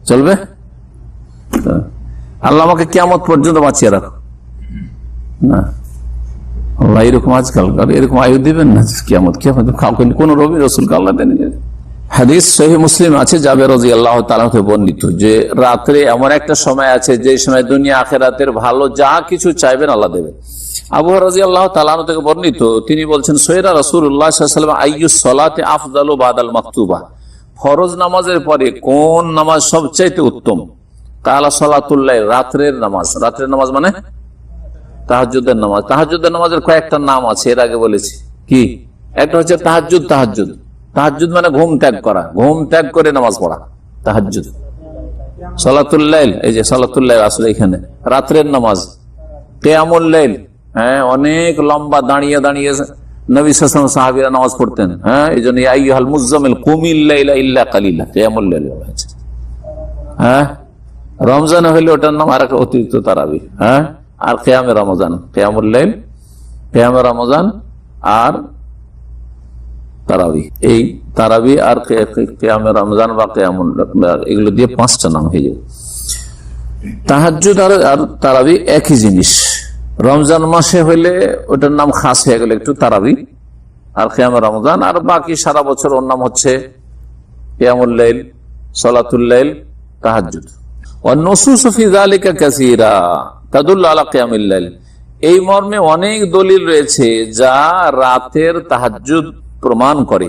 চলবে? আল্লাহ আমাকে কিয়ামত পর্যন্ত বাঁচিয়ে রাখো না, আল্লাহ এরকম আজকালকার এরকম আয়ু দিবেন না, কিয়ামত কোন রবি রসুলকে আল্লাহ দেন। হাদিস সহিহ মুসলিম আছে, জাবের রাদিয়াল্লাহু তাআলা থেকে বর্ণিত, যে রাত্রে এমন একটা সময় আছে যে সময় দুনিয়া আখিরাতের ভালো যা কিছু চাইবেন আল্লাহ দেবেন। আবু হুরায়রা রাদিয়াল্লাহু তাআলা থেকে বর্ণিত, তিনি বলছেন সৈয়দনা রাসূলুল্লাহ সাল্লাল্লাহু আলাইহি ওয়াসাল্লাম আইয়ুস সালাতি আফদালু বাদাল মাকতুবা, ফরজ নামাজের পরে কোন নামাজ সবচেয়ে উত্তম? কালা সালাতুল লাইল, রাতের নামাজ। রাতের নামাজ মানে তাহাজ্জুদের নামাজ। তাহাজ্জুদের নামাজের কয়েকটা নাম আছে, এর আগে বলেছি। কি? একটা হচ্ছে তাহাজ্জুদ। তাহাজ্জুদ তাহাজ্জুদ মানে ঘুম ত্যাগ করা, ঘুম ত্যাগ করে নামাজ পড়া, তাহাজ্জুদ। সালাতুল লাইল, এই যে সালাতুল লাইল আসলে এখানে রাতের নামাজ। কিয়ামুল লাইল, হ্যাঁ অনেক লম্বা দাঁড়িয়ে দাঁড়িয়ে নবী সাল্লাল্লাহু আলাইহি ওয়াসাল্লাম সাহাবীরা নামাজ পড়তেন। হ্যাঁ, এই জন্য ইয়া আইয়ুহাল মুযাম্মিল কুমিল লাইলা ইল্লা কালিলা, কিয়ামুল লাইল আছে। হ্যাঁ, রমজান হইলে ওটার নাম আর একটা অতিরিক্ত তারাবি। হ্যাঁ, আর কিয়ামে রমজান, কিয়ামুল লাইল, কিয়ামে রমজান আর তারাবি। এই তারাবি আর কিয়ামে রমজান বা কিয়ামুল, এগুলো দিয়ে 5টা নাম হয়ে যাবে। তাহাজ্জুদ আর তারাবি একই জিনিস। রমজান মাসে হইলে ওটার নাম খাস হয়ে গেল একটু তারাবি আর কিয়ামে রমজান, আর বাকি সারা বছর ওর নাম হচ্ছে কিয়ামুল লাইল, সালাতুল লাইল, তাহাজ্জুদ। ওয়ান নুসুস ফি যালিকা কাসীরা তাদুল্লু আলা কিয়ামিল লাইল, এই মর্মে অনেক দলিল রয়েছে যা রাতের তাহাজ্জুদ প্রমাণ করে।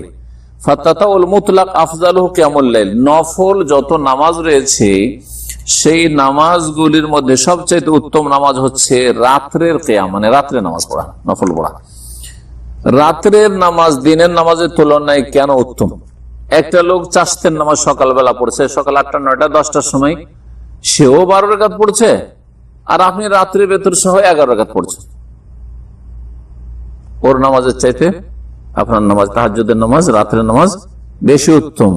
ফাতাতাউল মুতলাক আফজালুহু কিয়ামুল লাইল, নফল যত নামাজ রয়েছে সেই নামাজগুলির মধ্যে সবচেয়ে উত্তম নামাজ হচ্ছে রাত্রের কিয়াম, মানে রাত্রে নামাজ পড়া, নফল পড়া। রাত্রের নামাজ দিনের নামাজের তুলনায় কেন উত্তম? একটা লোক চাষতের নামাজ সকালবেলা পড়ছে, সকাল 8টা 9টা 10টার সময়, সেও 12 রাকাত পড়ছে, আর আপনি রাত্রে বেতর সহ 11 রাকাত পড়ছেন। ওর নামাজের চাইতে আপনার নামাজ, তাহাজ্জুদের নামাজ, রাত্রের নামাজ বেশি উত্তম।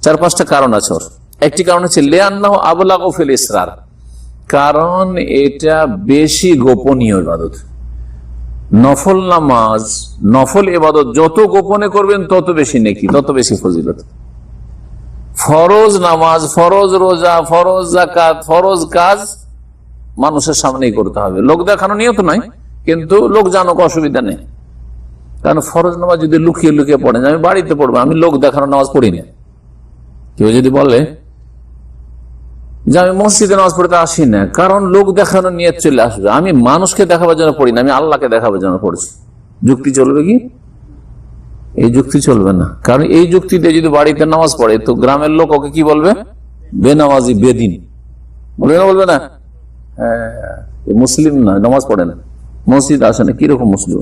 4-5টা কারণ আছে ওর। একটি কারণ হচ্ছে লিআন্নাহু আবলাগু ফিল ইসরার, কারণ এটা বেশি গোপনীয় ইবাদত। নফল নামাজ, নফল ইবাদত যত গোপনে করবেন তত বেশি নেকি, তত বেশি ফজিলত। ফরজ নামাজ, ফরজ রোজা, ফরজ যাকাত, ফরজ কাজ মানুষের সামনেই করতে হবে। লোক দেখানো নিয়ত নয়, কিন্তু লোক জানুক, অসুবিধা নেই। কারণ ফরজ নামাজ যদি লুকিয়ে লুকিয়ে পড়েন, আমি বাড়িতে পড়বো, আমি লোক দেখানো নামাজ পড়ি না। কেউ যদি বলে যে আমি মসজিদে নামাজ পড়তে আসি না, কারণ লোক দেখানো নিয়ে চলে আসবে, আমি মানুষকে দেখাবার জন্য পড়ি না, আমি আল্লাহকে দেখাবার জন্য পড়ছি, যুক্তি চলবে কি? এই যুক্তি চলবে না। কারণ এই যুক্তিতে যদি বাড়িতে নামাজ পড়ে তো গ্রামের লোক ওকে কি বলবে? বেনামাজি, বেদিন বলবে না, বলবে না? হ্যাঁ, মুসলিম না, নামাজ পড়ে না, মসজিদ আসে না, কিরকম মুসলিম?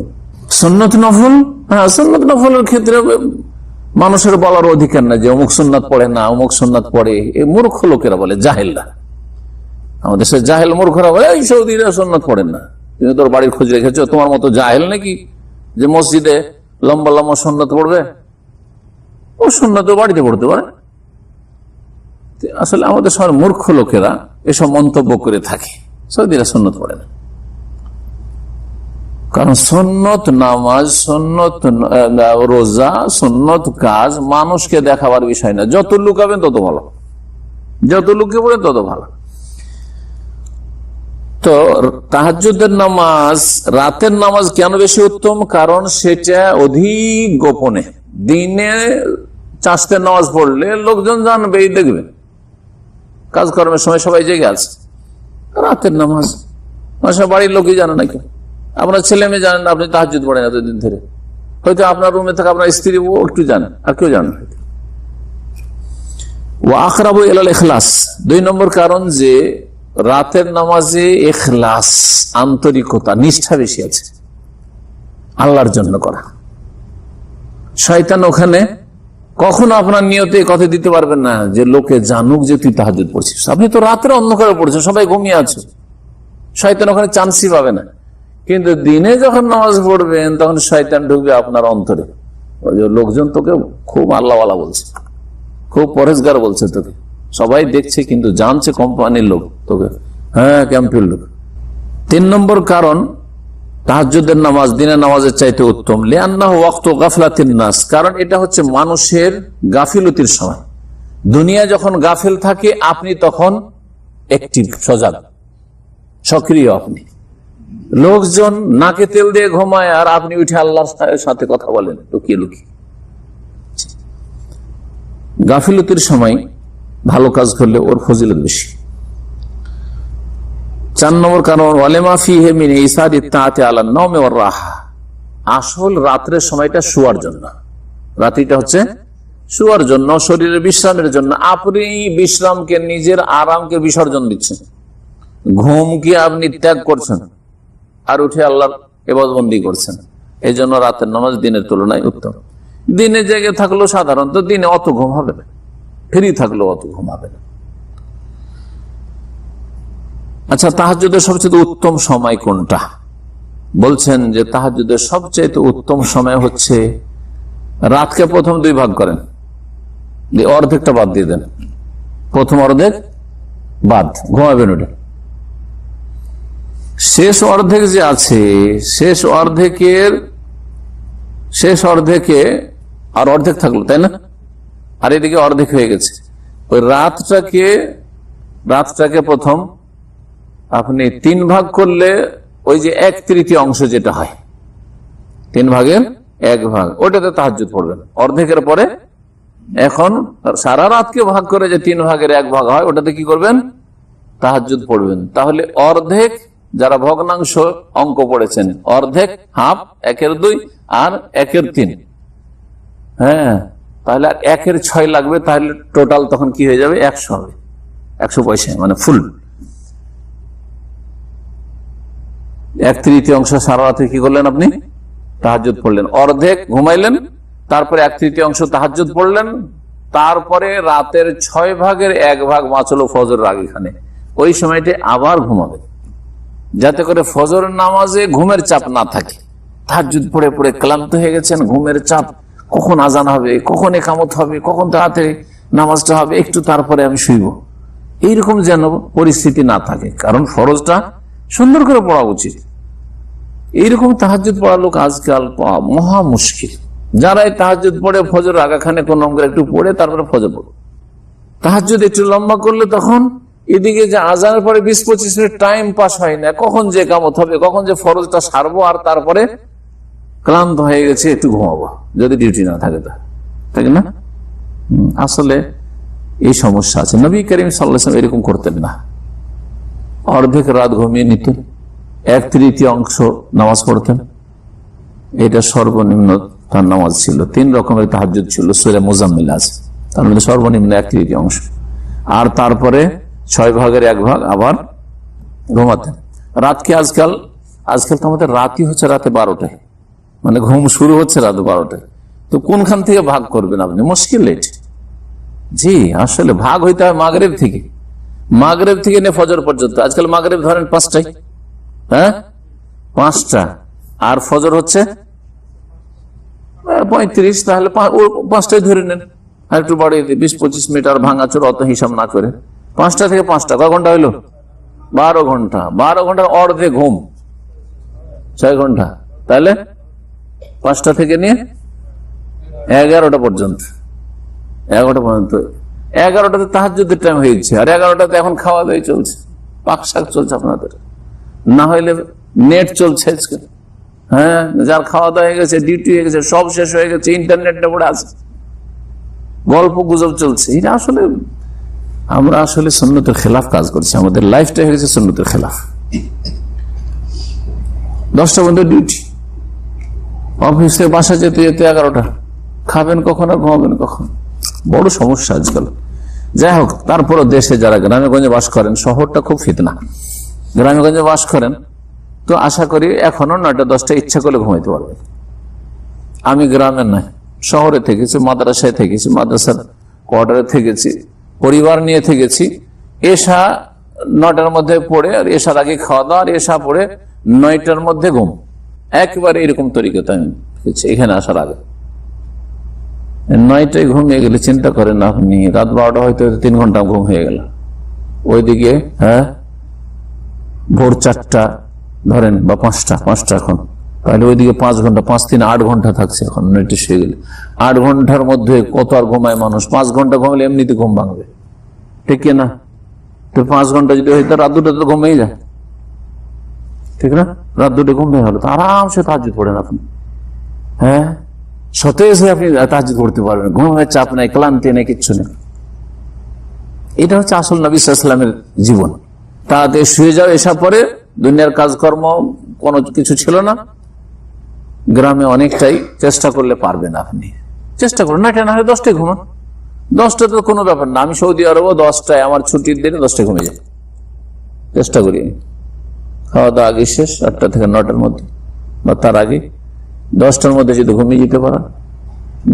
সুন্নত নফল, হ্যাঁ, সুন্নত নফলের ক্ষেত্রে মানুষের বলার অধিকার না যে অমুক সুন্নাত পড়ে না, অমুক সুন্নাত পড়ে। এই মূর্খ লোকেরা বলে, জাহেলরা, আমাদের সে জাহেল মূর্খরা বলে এই সৌদিরা সুন্নাত পড়েন না। তুমি তোর বাড়ির খোঁজ রেখেছো, তোমার মতো জাহেল নাকি যে মসজিদে লম্বা লম্বা সুন্নাত পড়বে? ও সুন্নাত বাড়িতে পড়তে পারে। আসলে আমাদের সব মূর্খ লোকেরা এসব মন্তব্য করে থাকে, সৌদিরা সুন্নাত পড়ে না। কারণ সুন্নত নামাজ, সুন্নত রোজা, সুন্নত কাজ মানুষকে দেখাবার বিষয় না। যত লুকাবেন তত ভালো, যত লুকিয়ে পড়েন তত ভালো। তো তাহাজ্জুদের নামাজ, রাতের নামাজ কেন বেশি উত্তম? কারণ সেটা অধিক গোপনে। দিনে চাষতের নামাজ পড়লে লোকজন জানবেই, দেখবে কাজকর্মের সময় সবাই জেগে আছে। রাতের নামাজ বাড়ির লোকই জানে না, কেউ, আপনার ছেলে মেয়ে জানেন না আপনি তাহাজ্জুদ পড়েন এতদিন ধরে, হয়তো আপনার রুমে থাকে আপনার স্ত্রী ও একটু জানেন, আর কেউ জানেন। ওয়া আকরাবু ইলাল ইখলাস, 2 নম্বর কারণ যে রাতের নামাজে ইখলাস, আন্তরিকতা, নিষ্ঠা বেশি আছে, আল্লাহর জন্য করা। শয়তান ওখানে কখনো আপনার নিয়তে কথা দিতে পারবেন না যে লোকে জানুক যে তুই তাহাজ্জুদ পড়ছিস। আপনি তো রাত্রে অন্ধকারে পড়ছেন, সবাই ঘুমিয়ে আছে, শয়তান ওখানে চান্সই পাবে না। কিন্তু দিনে যখন নামাজ পড়বেন তখন শয়তান ঢুকবে আপনার অন্তরে, লোকজন তোকে খুব আল্লাহওয়ালা বলছে, খুব পরেজগার বলছে তোকে, সবাই দেখছে কিন্তু জানছে কোম্পানির লোক তোকে, হ্যাঁ ক্যাম্পের লোক। 3 নম্বর কারণ তাহাজ্জুদের নামাজ দিনের নামাজের চাইতে উত্তম, লিআন্নাহু ওয়াক্তু গাফলাতিন নাস, কারণ এটা হচ্ছে মানুষের গাফিলতির সময়। দুনিয়া যখন গাফিল থাকে আপনি তখন অ্যাক্টিভ, সজাগ, সক্রিয়। আপনি, লোকজন নাকে তেল দিয়ে ঘুমায় আর আপনি উঠে আল্লাহর সাথে কথা বলেন লুকিয়ে লুকিয়ে। গাফিলতির সময় ভালো কাজ করলে ওর ফজিলত বেশি। 4 নম্বর কারণ ওয়ালেমা ফিহি মিন ইসাদি তাআতি আলা নাওমি ওয়ার রাহা, আসল রাতের সময়টা শোয়ার জন্য। রাতিটা হচ্ছে শোয়ার জন্য, শরীরের বিশ্রামের জন্য। আপনি বিশ্রামকে, নিজের আরামকে বিসর্জন দিচ্ছেন, ঘুমকে আপনি ত্যাগ করছেন আর উঠে আল্লাহর ইবাদতবন্দি করছেন। এই জন্য রাতের নামাজ দিনের তুলনায় উত্তম। দিনে জেগে থাকলেও সাধারণত দিনে অত ঘুম হবে না, ফ্রি থাকলেও অত ঘুম হবে না। আচ্ছা, তাহাজ্জুদের সবচেয়ে উত্তম সময় কোনটা? বলছেন যে তাহাজ্জুদের সবচেয়ে উত্তম সময় হচ্ছে রাতকে প্রথম 2 ভাগ করেন, অর্ধেকটা বাদ দিয়ে দেন, প্রথম অর্ধেক বাদ, ঘুমাবেন ওটা। শেষ অর্ধেক যে আছে, শেষ অর্ধেকে আর অর্ধেক থাকলো, তাই না? আর এদিকে অর্ধেক হয়ে গেছে। ওই রাতটাকে প্রথম আপনি 3 ভাগ করলে ওই যে 1/3 অংশ যেটা হয়, 3 ভাগের 1 ভাগ, ওটাতে তাহাজ্জুদ পড়বেন। অর্ধেকের পরে এখন সারা রাতকে ভাগ করে যে 3 ভাগের 1 ভাগ হয়, ওটাতে কি করবেন? তাহাজ্জুদ পড়বেন। তাহলে অর্ধেক, যারা ভগ্নাংশ অঙ্ক পড়েছেন, অর্ধেক, হাফ, 1/2 আর 1/3, হ্যাঁ, তাহলে আর 1-এর 6 লাগবে, তাহলে টোটাল তখন কি হয়ে যাবে? 100 হবে, 100 পয়সা মানে ফুল। 1/3 সারা রাতে কি করলেন আপনি? তাহাজ্জুদ পড়লেন। অর্ধেক ঘুমাইলেন, তারপরে 1/3 তাহাজ্জুদ পড়লেন, তারপরে রাতের 6 ভাগের 1 ভাগ বাঁচলো ফজরের আগে, এখানে ওই সময়টা আবার ঘুমাবে, যাতে করে ফজর নামাজে ঘুমের চাপ না থাকে। তাহাজ্জুদ পড়ে পড়ে ক্লান্ত হয়ে গেছেন, ঘুমের চাপ, কখন আজান হবে, কখন ইকামত হবে, কখন তাড়াতাড়ি নামাজটা হবে, একটু তারপরে আমি শুইব, এইরকম যেন পরিস্থিতি না থাকে। কারণ ফরজটা সুন্দর করে পড়া উচিত। এইরকম তাহাজ্জুদ পড়া লোক আজকাল পাওয়া মহা মুশকিল। যারা এই তাহাজ্জুদ পড়ে ফজর আগাখানে কোন একটু পড়ে তারপরে ফজর পড়ে, তাহাজ্জুদ একটু লম্বা করলে তখন এদিকে যে আজানের পরে 20-25 মিনিট টাইম পাস হয় না, কখন যে কামত হবে, কখন যে ফরজটা সারবো, আর তারপরে ক্লান্ত হয়ে গেছে একটু ঘুমাবো, যদি ডিউটি না থাকে, তাই না? আসলে এই সমস্যা আছে। নবী করিম সাল্লাল্লাহু আলাইহি ওয়াসাল্লাম এরকম করতেন না, অর্ধেক রাত ঘুমিয়ে নিতেন, 1/3 নামাজ পড়তেন। এটা সর্বনিম্ন তার নামাজ ছিল। 3 রকমের তাহাজ্জুদ ছিল, সূরা মুজাম্মিল আছে, তার মধ্যে সর্বনিম্ন 1/3। আর তারপরে 6 ভাগের 1 ভাগ আবার ঘুমাতেন। রাতকে আজকাল তো আমাদের রাতই হচ্ছে রাতে 12টায়, মানে ঘুম শুরু হচ্ছে রাত 12টায়। তো কোনখান থেকে ভাগ করবেন আপনি? মুশকিল এটা। জি, আসলে ভাগ হইতে হয় মাগরিব থেকে নিয়ে ফজর পর্যন্ত। আজকাল মাগরিব ধরেন 5টায়, হ্যাঁ 5টা, আর ফজর হচ্ছে 35, তাহলে 5টায় ধরে নেন, আর একটু বাড়িয়ে দিয়ে 20-25 মিনিট, আর ভাঙাচোর অত হিসাব না করে 5টা থেকে 5টা কয় ঘন্টা হইলো? 12 ঘন্টা। 12 ঘন্টার অর্ধে ঘুম 6 ঘন্টা, তাহলে 5টা থেকে নিয়ে 11টা পর্যন্ত। 11টাতে তাহাজ্জুদের টাইম হয়েছে, আর 11টাতে এখন খাওয়া দাওয়া চলছে, পাক শাক চলছে আপনাদের, না হইলে নেট চলছে। হ্যাঁ, যার খাওয়া দাওয়া হয়ে গেছে, ডিউটি হয়ে গেছে, সব শেষ হয়ে গেছে, ইন্টারনেটটা পড়ে আছে, গল্প গুজব চলছে। এটা আসলে আমরা সুন্নতের খেলাফ কাজ করছি, আমাদের লাইফটা হয়ে গেছে সুন্নতের খেলাফ। 10টা পর্যন্ত ডিউটি, অফিসে বাসা যেতে যেতে 11টা, খাবেন কখন আর ঘুমাবেন কখন? বড় সমস্যা আজকাল। যাই হোক, তারপরও দেশে যারা গ্রামে গঞ্জে বাস করেন, শহরটা খুব ফিতনা, গ্রামে গঞ্জে বাস করেন, তো আশা করি এখনো 9টা-10টা ইচ্ছা করলে ঘুমাইতে পারবেন। আমি গ্রামে নাই, শহরে থেকেছি, মাদ্রাসায় থেকেছি, মাদ্রাসার কোয়ার্টারে থেকেছি, পরিবার নিয়ে থেকেছি। এশা 9টার মধ্যে পড়ে, আর এশার আগে খাওয়া দাওয়া, আর এশা পড়ে 9টার মধ্যে ঘুম, একেবারে এরকম তরিকাতে আমি এখানে আসার আগে 9টায় ঘুমিয়ে গেলে চিন্তা করেন আপনি, রাত 12টা হয়তো 3 ঘন্টা ঘুম হয়ে গেল। ওইদিকে হ্যাঁ ভোর 4টা ধরেন বা 5টা এখন, তাহলে ওইদিকে 5 ঘন্টা, 5-3 8 ঘন্টা থাকছে। এখন 9টে শুয়ে গেলে 8 ঘন্টার মধ্যে কত আর ঘুমায় মানুষ? 5 ঘন্টা ঘুমালে এমনিতে ঘুম ভাঙবে, ঠিক না? তো 5 ঘন্টা যদি হইতো, রাত 2টাতে তো ঘুমিয়ে যায়, ঠিক না? রাত 2টে ঘুম ভেঙে হলো, তো আরামসে তাহাজ্জুদ পড়েন আপনি। হ্যাঁ, সতেজ হয়ে আপনি তাহাজ্জুদ পড়তে পারবেন, ঘুমের চাপ নাই, ক্লান্তি নেই, কিচ্ছু নেই। এটা হচ্ছে আসল নবী সাল্লাল্লাহু আলাইহি ওয়াসাল্লামের জীবন। তাতে শুয়ে যাও, এসা পরে দুনিয়ার কাজকর্ম কোনো কিছু ছিল না। গ্রামে অনেকটাই চেষ্টা করলে পারবেন আপনি, চেষ্টা করুন, 9টা না হলে 10টায় ঘুমান। 10টা তো কোনো ব্যাপার না, আমি সৌদি আরবও 10টায়, আমার ছুটির দিনে 10টায় ঘুমিয়ে যাই, চেষ্টা করি। খাওয়া দাওয়া আগে শেষ, 8টা থেকে 9টার মধ্যে বা তার আগে 10টার মধ্যে যদি ঘুমিয়ে যেতে পারেন,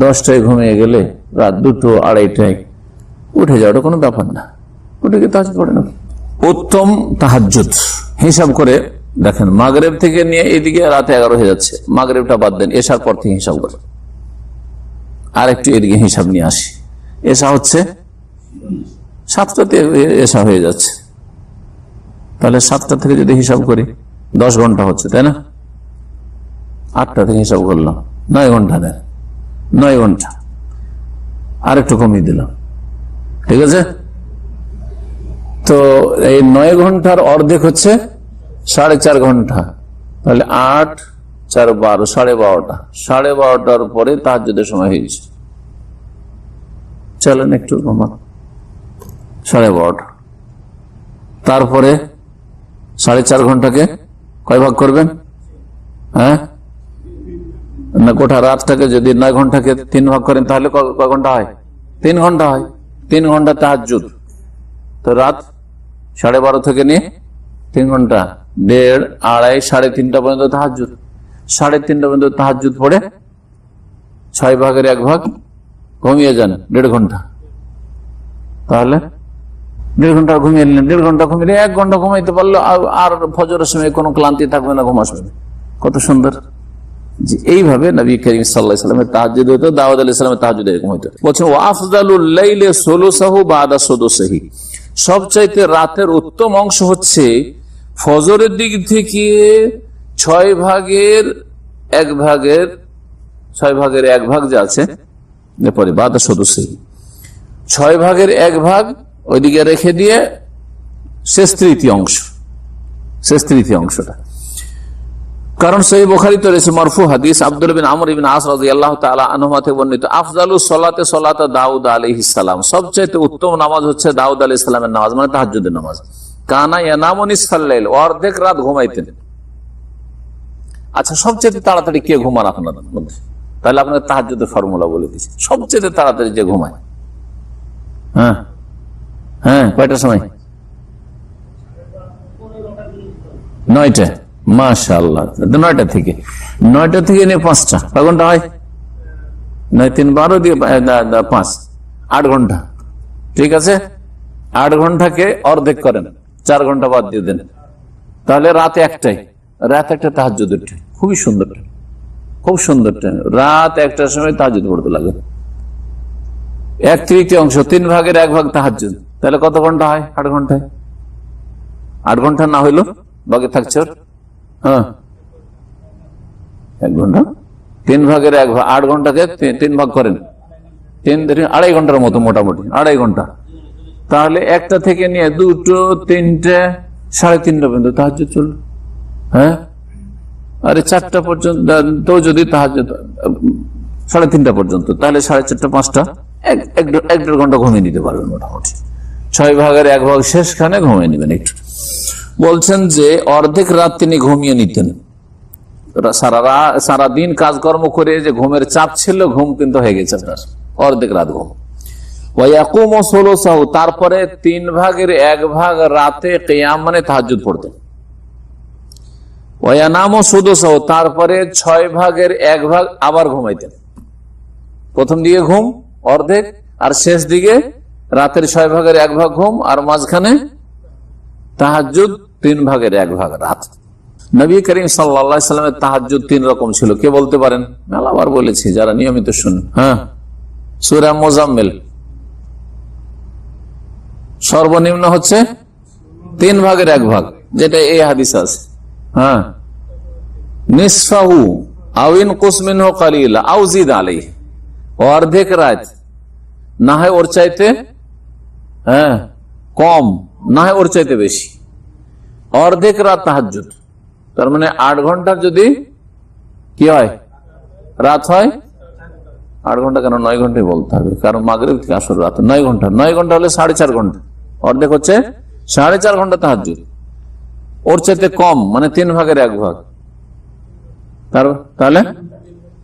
10টায় ঘুমিয়ে গেলে রাত 2টো 2:30টায় উঠে যাওয়াটা কোনো ব্যাপার না, উঠে গিয়ে তাহাজ্জুদ পড়ে না। উত্তম তাহাজ্জুদ হিসাব করে দেখেন, মাগরিব থেকে নিয়ে এদিকে রাতে 11 হয়ে যাচ্ছে, মাগরিবটা বাদ দেন, এশার পর থেকে হিসাব করে আর একটু এদিকে হিসাব নিয়ে আসি। এশা হচ্ছে 7টাতে এশা হয়ে যাচ্ছে, তাহলে 7টা থেকে যদি হিসাব করি 10 ঘন্টা হচ্ছে, তাই না? 8টা থেকে হিসাব করলাম, 9 ঘন্টা দেন, 9 ঘন্টা আর একটু কমিয়ে দিলাম, ঠিক আছে? তো এই 9 ঘন্টার অর্ধেক হচ্ছে 4.5 ঘন্টা, তাহলে 8, 4, 12, 12:30। 12:30টার পরে তাহাজ্জুদের সময় হয়েছে, চলেন একটু ঘুমান। 12:30, তারপরে 4.5 ঘন্টাকে কয় ভাগ করবেন? হ্যাঁ, না গোটা রাতটাকে যদি 9 ঘন্টাকে 3 ভাগ করেন তাহলে কয় ঘন্টা হয়? 3 ঘন্টা হয়। 3 ঘন্টা তাহাজ্জুদ, তো রাত 12:30 থেকে নিয়ে 3 ঘন্টা, 1.5, 2.5, 3.5টা পর্যন্ত তাহাজ্জুদ। 3.5টা পর্যন্ত তাহাজ্জুদ পড়ে 6 ভাগের 1 ভাগ ঘুমিয়ে যান 1.5 ঘন্টা, তাহলে 1.5 ঘন্টা ঘুমিয়ে নিলেন। 1.5 ঘন্টা ঘুমিয়ে 1 ঘন্টা ঘুমাইতে পারলো, আর ফজরের সময় কোনো ক্লান্তি থাকবে না, ঘুম আসবে না। কত সুন্দর! যে এইভাবে নবী করিম সাল্লাল্লাহু আলাইহি ওয়াসাল্লামের তাহাজ্জুদ হতো, দাউদ আলাইহিস সালামের তাহাজ্জুদ এরকম হতো। বলছেন ওয়া আফজালুল লাইলি সুলুসাহু বাদা সুদুসিহি, সবচাইতে রাতের উত্তম অংশ হচ্ছে ফজরের দিক থেকে 6 ভাগের 1 ভাগের 6 ভাগের 1 ভাগ যে আছে এরপরে বাদা সুদুসিহি, 6 ভাগের 1 ভাগ ওইদিকে রেখে দিয়ে শেষ তৃতীয় অংশটা। কারণ সহিহ বুখারীতে রয়েছে মারফু হাদিস, আব্দুল্লাহ বিন আমর ইবনে আস রাদিয়াল্লাহু তাআলা আনহুমা থেকে বর্ণিত, আফজালুস সালাতে সালাতু দাউদ আলাইহিস সালাম, সবচেয়ে উত্তম নামাজ হচ্ছে দাউদ আলাইহিস সালামের নামাজ, মানে তাহাজ্জুদের নামাজ। কানা ইয়ানামু নিসফাল লাইল, অর্ধেক রাত ঘুমাইতেন। আচ্ছা, সবচেয়ে তাড়াতাড়ি কে ঘুমান আপনাদের মধ্যে? তাহলে আপনাকে তাহাজ্জুদের ফর্মুলা বলে দিচ্ছি। সবচেয়ে তাড়াতাড়ি যে ঘুমায়, হ্যাঁ কয়টার সময়? 9টা। মাশাআল্লাহ, 9টা থেকে নিয়ে 5টা, কয় ঘন্টা হয়? 9, 3, 12 দিয়ে 5, 8 ঘন্টা। ঠিক আছে, 8 ঘন্টাকে অর্ধেক করেন, 4 ঘন্টা বাদ দিয়ে দেন, তাহলে রাত একটা তাহাজ্জুদের টাইম। খুবই সুন্দর টাইম, খুব সুন্দর টাইম। রাত 1টার সময় তাহাজ্জুদ পড়তে লাগে। 1/3 অংশ, 3 ভাগের 1 ভাগ তাহাজ্জুদ, তাহলে কত ঘন্টা হয়? 8 ঘন্টায়। 8 ঘন্টা না হইলো বাকি থাকছে 1 ঘন্টা। 3 ভাগের 1 ভাগ, 8 ঘন্টাকে 3 ভাগ করেন, 3 2.5 ঘন্টার মতো, মোটামুটি 2.5 ঘন্টা। তাহলে 1টা থেকে নিয়ে 2টো, 3টে, 3.5টা পর্যন্ত তাহাজ্জুদ চলল। হ্যাঁ, আরে 4টা পর্যন্ত তো যদি তাহাজ্জুদ 3.5টা পর্যন্ত, তাহলে 4.5টা, 5টা, 1.5 ঘন্টা ঘুমিয়ে নিতে পারবেন মোটামুটি। 6 ভাগের 1 ভাগ শেষখানে ঘুমিয়ে নেবেন একটু। বলছেন যে অর্ধেক রাত তিনি ঘুমিয়ে নিতেন। সারাদিন কাজকর্ম করে যে ঘুমের চাপ ছিল, ঘুম কিন্তু হয়ে গেছে আপনার, অর্ধেক রাত ঘুম। ওয়ায়াকুমু সুলুসাহু, তারপরে 3 ভাগের 1 ভাগ রাতে কিয়াম মানে তাহাজ্জুদ পড়তেন। ওয়ায়ানামু সুদুসাহু, তারপরে 6 ভাগের 1 ভাগ আবার ঘুমাইতেন। প্রথম দিকে ঘুম অর্ধেক, আর শেষ দিকে রাতের 6 ভাগের 1 ভাগ ঘুম, আর মাঝখানে তাহাজ্জুদ 3 ভাগের 1 ভাগ রাত। নবী করিম সাল্লাল্লাহু আলাইহি ওয়াসাল্লামের তাহাজ্জুদ 3 রকম ছিল। কে বলতে পারেন? মেলাবার বলেছি, যারা নিয়মিত শুনেন। হ্যাঁ, সূরা মুজাম্মিল সর্বনিম্ন হচ্ছে 3 ভাগের 1 ভাগ, যেটা এই হাদিস আছে। হ্যাঁ, নিসফাহু আও ইনকুস মিনহু কালিলা আও জিদ আলাইহি, অর্ধেক রাত, না হয় ওর চাইতে কম, না হয় ওর চাইতে বেশি। অর্ধেক রাত তাহাজ্জুদ, তার মানে 8 ঘন্টার যদি কি হয় রাত হয়, 8 ঘন্টা কেন 9 ঘন্টায় বলতে হবে, কারণ মাগরিব থেকে আসর রাত 9 ঘন্টা। 9 ঘন্টা হলে 4.5 ঘন্টা, অর্ধেক হচ্ছে 4.5 ঘন্টা তাহাজ্জুদ। ওর চাইতে কম মানে 3 ভাগের 1 ভাগ, তাহলে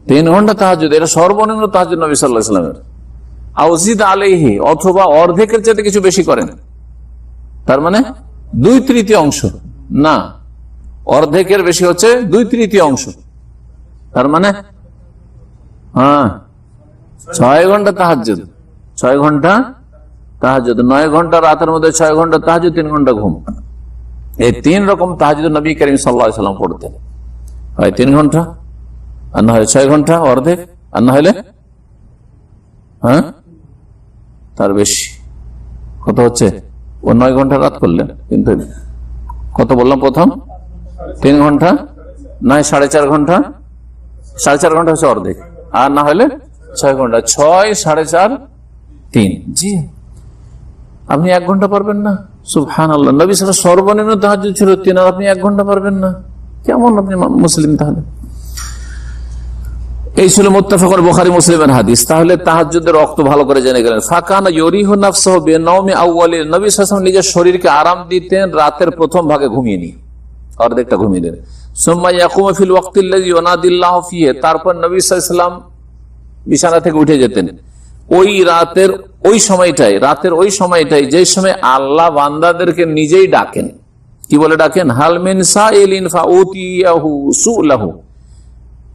3 ঘন্টা তাহাজ্জুদ। এটা সর্বনিম্ন তাহাজ্জুদ নবী সাল্লাল্লাহু আলাইহি ওয়াসাল্লামের। আউজিদ আলাইহি, অথবা অর্ধেকের চাইতে কিছু বেশি করেন, তার মানে 2/3 অংশ, না অর্ধেকের বেশি হচ্ছে 2/3 অংশ, তার মানে 6 ঘন্টা তাহাজ্জুদ। 6 ঘন্টা তাহাজ্জুদ, 9 ঘন্টা রাতের মধ্যে 6 ঘন্টা তাহাজ্জুদ, 3 ঘন্টা ঘুম। এই 3 রকম তাহাজ্জুদ নবী করিম সাল্লাল্লাহু আলাইহি ওয়াসাল্লাম পড়তেন। হয় 3 ঘন্টা, আর না হয় 6 ঘন্টা অর্ধেক, আর না হলে তার বেশি। কত হচ্ছে? ও 9 ঘন্টা রাত করলেন, কিন্তু কত বললাম প্রথম? 3 ঘন্টা, নয় 4.5 ঘন্টা। 4.5 ঘন্টা হচ্ছে অর্ধেক, আর না হলে 6 ঘন্টা। 6, 4.5, 3। জি, আপনি 1 ঘন্টা পারবেন না? সুবহানাল্লাহ, নবী সাল্লাল্লাহু আলাইহি ওয়াসাল্লাম সর্বনিম্ন তাহাজ্জুদ ছিল 3, আর আপনি 1 ঘন্টা পারবেন না? কেমন আপনি মুসলিম? তাহলে এই ছিল মুত্তাফাকুন বুখারী মুসলিমের হাদিস। তাহলে তাহাজ্জুদের ওয়াক্ত ভালো করে জেনে গেলেন। ফাকানা ইউরিহু নাফসাহু বিনাওমি আউয়ালি, নবী সাল্লাল্লাহু আলাইহি ওয়াসাল্লাম নিজের শরীরকে আরাম দিতেন রাতের প্রথম ভাগে ঘুমিয়ে নিয়ে, অর্ধেকটা ঘুমিয়ে নেন। সুম্মা ইয়াকুমু ফিল ওয়াক্তিল্লাযী ইউনাদিল্লাহু ফীহি, তারপর নবী সাল্লাল্লাহু আলাইহি ওয়াসাল্লাম বিছানা থেকে উঠে যেতেন ওই রাতের ওই সময়টাই যে সময় আল্লাহ বান্দাদেরকে নিজেই ডাকেন। কি বলে ডাকেন? হাল মিন সাইলিন ফাউতিয়াহু সুলাহু,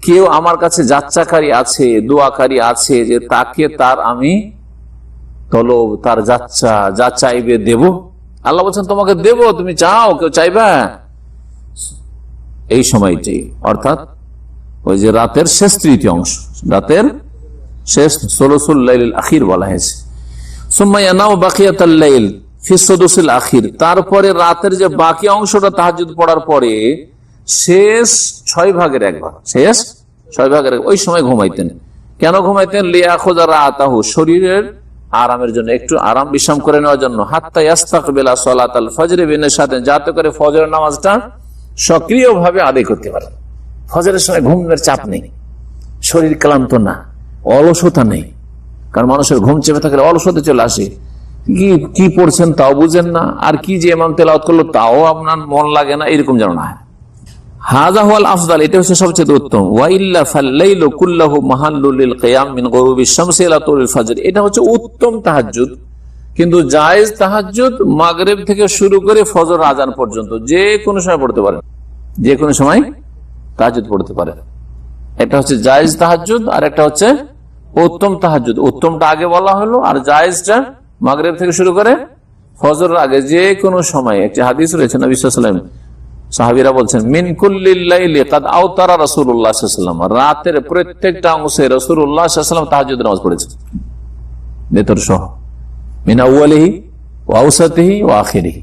কেউ আমার কাছে যাচ্চাকারী আছে, দোয়াকারী আছে যে তাকে তার আমি তলব, তার যা চাইবে দেব। আল্লাহ বলছেন তোমাকে দেব, তুমি চাও, কেউ চাইবা। এই সময়টি অর্থাৎ ওই যে রাতের শেষ তৃতীয় অংশ, রাতের শেষ সুলুসুল লাইলিল আখির বলা হয়েছে। সুম্মা ইয়ানাউ বাকিয়াতাল লাইল ফি সুদুসিল আখির, তারপরে রাতের যে বাকি অংশটা তাহাজ্জুদ পড়ার পরে শেষ 6 ভাগের 1 ভাগ, শেষ 6 ভাগের ওই সময় ঘুমাইতেন। কেন ঘুমাইতেন? লিয়াখুযা রাআতাহু, শরীরের আরামের জন্য, একটু আরাম বিশ্রাম করে নেওয়ার জন্য। হাত্তা ইয়াস্তাকবিলা সালাতাল ফজর বিনাশাতান, যাতে করে ফজরের নামাজটা সক্রিয়ভাবে আদায় করতে পারে। ফজরের সময় ঘুমের চাপ নেই, শরীর ক্লান্ত না, অলসতা নেই। কারণ মানুষের ঘুম চেপে থাকলে অলসতা চলে আসে, কি পড়ছেন তাও বুঝেন না, আর কি যে ইমাম তেলাওয়াত করলো তাও আপনার মন লাগে না, এরকম যেন না হয়। হাযা হুয়াল আফদাল, এটা হচ্ছে সবচেয়ে উত্তম। ওয়া ইল্লা ফাল-লাইলু কুল্লুহু মাহাল্লুল লিল কিয়াম মিন গুরুবিশ শামসি ইলা তুলুল ফজর, এটা হচ্ছে উত্তম তাহাজ্জুদ। কিন্তু জায়েজ তাহাজ্জুদ মাগরিব থেকে শুরু করে ফজর আযান পর্যন্ত যে কোনো সময় পড়তে পারেন, যে কোনো সময় তাহাজ্জুদ পড়তে পারেন। এটা হচ্ছে জায়েজ তাহাজ্জুদ, আর একটা হচ্ছে উত্তম তাহাজ্জুদ। উত্তমটা আগে বলা হলো, আর জায়েজটা মাগরিব থেকে শুরু করে ফজরের আগে যে কোনো সময়। একটি হাদিস রয়েছে নবী সাল্লাল্লাহু আলাইহি ওয়াসাল্লাম, সাহাবীরা বলছেন মিন কুল্লিল লাইলি কাদ আওতারা রাসূলুল্লাহ সাল্লাল্লাহু আলাইহি ওয়াসাল্লাম, রাতের প্রত্যেকটা অংশে রাসূলুল্লাহ সাল্লাল্লাহু আলাইহি ওয়াসাল্লাম তাহাজ্জুদের নামাজ পড়েছেন, ভেতর সহ। মিন আউয়ালিহি ওয়া আওসাতিহি ওয়া আখিরিহি,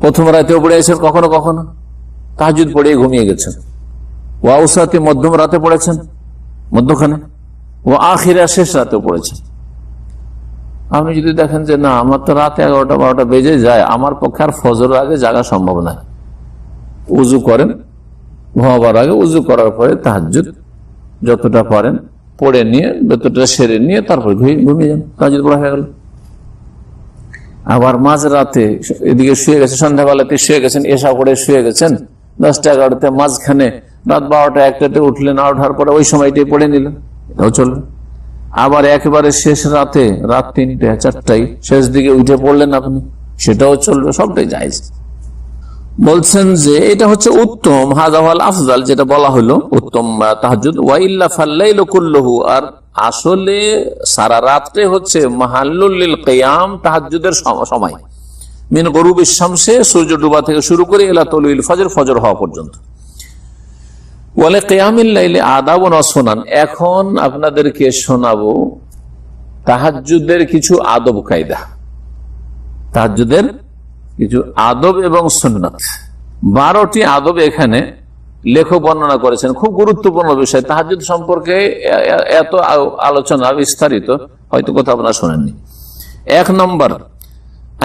প্রথম রাতেও পড়েছেন, কখনো কখনো তাহাজ্জুদ পড়ে ঘুমিয়ে গেছেন। ওয়া আওসাতি, মধ্যম রাতে পড়েছেন, মধ্যখানে। ওয়া আখিরা, শেষ রাতেও পড়েছেন। আপনি যদি দেখেন যে না আমার তো রাতে 11টা 12টা বেজে যায়, আমার পক্ষে আর ফজরের আগে জাগা সম্ভব না, উজু করেন, ঘুমাবার আগে উজু করার পরে তাহাজ্জুদ যতটা পারেন পড়ে নিয়ে, যতটা সেরে নিয়ে তারপর ঘুমিয়ে যান, তাহাজ্জুদ পড়া হয়ে গেল। আবার মাঝ রাতে এদিকে শুয়ে গেছে, সন্ধ্যাবেলাতে শুয়ে গেছেন, এশা করে শুয়ে গেছেন 10টা 11টাতে, মাঝখানে রাত 12টা 1টাতে উঠলেন, ওঠার পরে ওই সময়টাই পড়ে নিলেন, এটাও চলবে। আবার একেবারে শেষ রাতে, রাত 3টা 4টায় শেষ দিকে উঠে পড়লেন আপনি, সেটাও চলবে, সবটাই জায়েজ। বলছেন যে এটা হচ্ছে উত্তম, হাযা হুয়াল আফজাল, যেটা বলা হলো উত্তম তাহাজ্জুদ। ওয়া ইল্লা ফাল-লাইলু কুল্লুহু, আর আসলে সারা রাতটাই হচ্ছে মাহাল্লুল লিল কিয়াম, তাহাজ্জুদের সময়। মিন গুরুবিশ শামসি, সূর্য ডোবা থেকে শুরু করে ইলা তুলুল ফজর, ফজর হওয়া পর্যন্ত। ওয়ালে কিয়ামিল লাইলি আদাবুন ওয়া সুনান, এখন আপনাদেরকে শোনাবো তাহাজ্জুদের কিছু আদব কায়দা, তাহাজ্জুদের কিছু আদব এবং সুন্নাত। 12টি আদব এখানে লেখক বর্ণনা করেছেন, খুব গুরুত্বপূর্ণ বিষয়। তাহাজ্জুদ সম্পর্কে এত আলোচনা বিস্তারিত হয়তো কোথাও আপনারা শোনেননি। 1 নম্বর,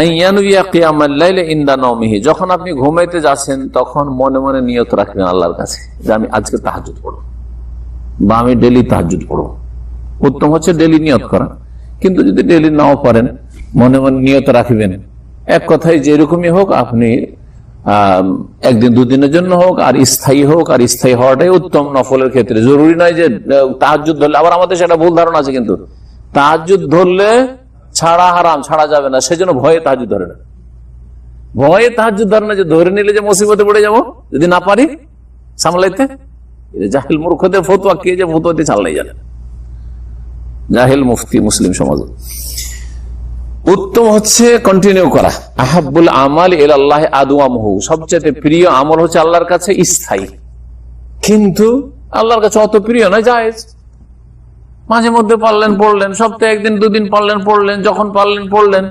আইয়ানুইয়া কিয়ামাল লাইলি ইনদা নাওমিহি, যখন আপনি ঘুমাইতে যাচ্ছেন তখন মনে মনে নিয়ত রাখবেন আল্লাহর কাছে যে আমি আজকে তাহাজ্জুদ পড়ব, বা আমি ডেইলি তাহাজ্জুদ পড়ব। উত্তম হচ্ছে ডেইলি নিয়ত করা, কিন্তু যদি ডেইলি নাও পারেন মনে মনে নিয়ত রাখবেন। এক কথায় যেরকমই হোক, আপনি একদিন দুদিনের জন্য হোক, আর স্থায়ী হোক, আর স্থায়ী হওয়াটাই উত্তম নফলের ক্ষেত্রে। জরুরি নয় যে তাহাজ্জুদ ধরলে, আবার আমাদের সেটা ভুল ধারণা আছে, কিন্তু তাহাজ্জুদ ধরলে ছাড়া হারাম, ছাড়া যাবে না, সেজন্য ভয়ে তাহাজ্জুদ ধরে না। ভয়ে তাহাজ্জুদ ধরে না, যে ধরে নিলে যে মুসিবতে পড়ে যাব যদি না পারি সামলাইতে। জাহিল মূর্খদের ফতোয়া, কে যে ফতোয়াতে চালাই জানে, জাহিল মুফতি মুসলিম সমাজ। উত্তম হচ্ছে কন্টিনিউ করা। আহাব্বুল আমাল ইলাল্লাহি আদওয়ামুহু, সবচেয়ে প্রিয় আমল হচ্ছে আল্লাহর কাছে স্থায়ী, কিন্তু আল্লাহর কাছে অত প্রিয় নয়, জায়েজ। মাঝে মধ্যে পারলেন পড়লেন, সপ্তাহে 1 দিন 2 দিন পারলেন পড়লেন, যখন পারলেন পড়লেন।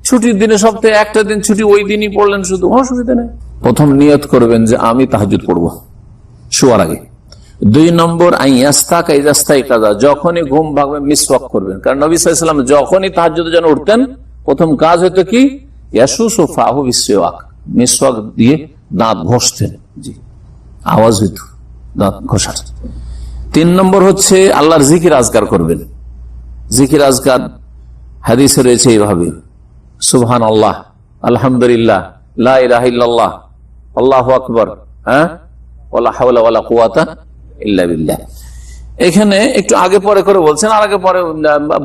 ছুটির দিনে সপ্তাহে 1টা দিন ছুটি, ওই দিনই পড়লেন, শুধু অসুবিধা নেই। প্রথম নিয়ত করবেন যে আমি তাহাজ্জুদ পড়বো শোয়ার আগে। 2 নম্বর, যখনই ঘুম ভাঙবে মিসওয়াক করবেন, কারণ নবী সাল্লাল্লাহু আলাইহি ওয়াসাল্লাম যখনই তাহাজ্জুদের জন্য উঠতেন প্রথম কাজ হতো কি, ইয়াসুসু ফাহু বিসওয়াক, মিসওয়াক দিয়ে দাঁত ঘষতেন, জি আওয়াজ হইত দাঁত ঘষার। 3 নম্বর হচ্ছে আল্লাহর জিকির আজকার করবেন। জিকির আজকার হাদিসে রয়েছে এইভাবে, সুবহানাল্লাহ, আলহামদুলিল্লাহ, লা ইলাহা ইল্লাল্লাহ, আল্লাহু আকবার, ওয়ালা হাওলা ওয়ালা কুওয়াতা ইল্লা বিল্লাহ। এখানে একটু আগে পরে করে বলছেন, আর আগে পরে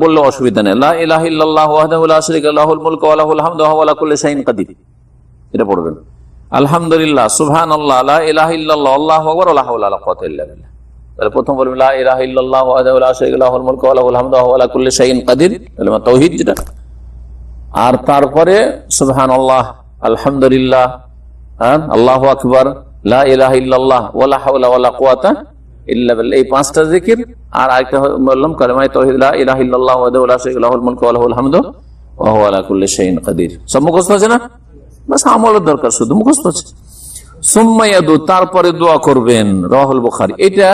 বললে অসুবিধা নেই। লা ইলাহা ইল্লাল্লাহু ওয়াহদাহু লা শারীকা লাহু লাহুল মুলকু ওয়া লাহুল হামদু ওয়া হুয়া আলা কুল্লি শাইইন কাদির, এটা পড়বেন। আলহামদুলিল্লাহ, সুবহানাল্লাহ, লা ইলাহা ইল্লাল্লাহ, আল্লাহু আকবার, ওয়া লা হাওলা ওয়া লা কুওয়াতা ইল্লা বিল্লাহ। তাহলে প্রথম বলবেন লা ইলাহা ইল্লাল্লাহু ওয়াহদাহু লা শারীকা লাহু লাহুল মুলকু ওয়া লাহুল হামদু ওয়া হুয়া আলা কুল্লি শাইইন কাদির, কালিমা তাওহীদ যেটা। আর তারপরে সুবহানাল্লাহ, আলহামদুলিল্লাহ, আল্লাহু আকবার, লা ইলাহা ইল্লাল্লাহ, ওয়া লা হাওলা ওয়া লা কুওয়াতা ইল্লা বিল্লাহ, এই পাঁচটা জিকির। আর আরেকটা বললাম কালিমা তাওহীদ, লা ইলাহা ইল্লাল্লাহু ওয়াহদাহু লা শারীকা লাহুল মুলকু ওয়া লাহুল হামদু ওয়া হুয়া আলা কুল্লি শাইইন কাদির। সব মুখস্থ আছে না? বাস আমলের দরকার, শুধু মুখস্থ আছে। সুম্মা ইয়াদু, তারপরে দোয়া করবেন। রাওয়াহুল বুখারী। এটা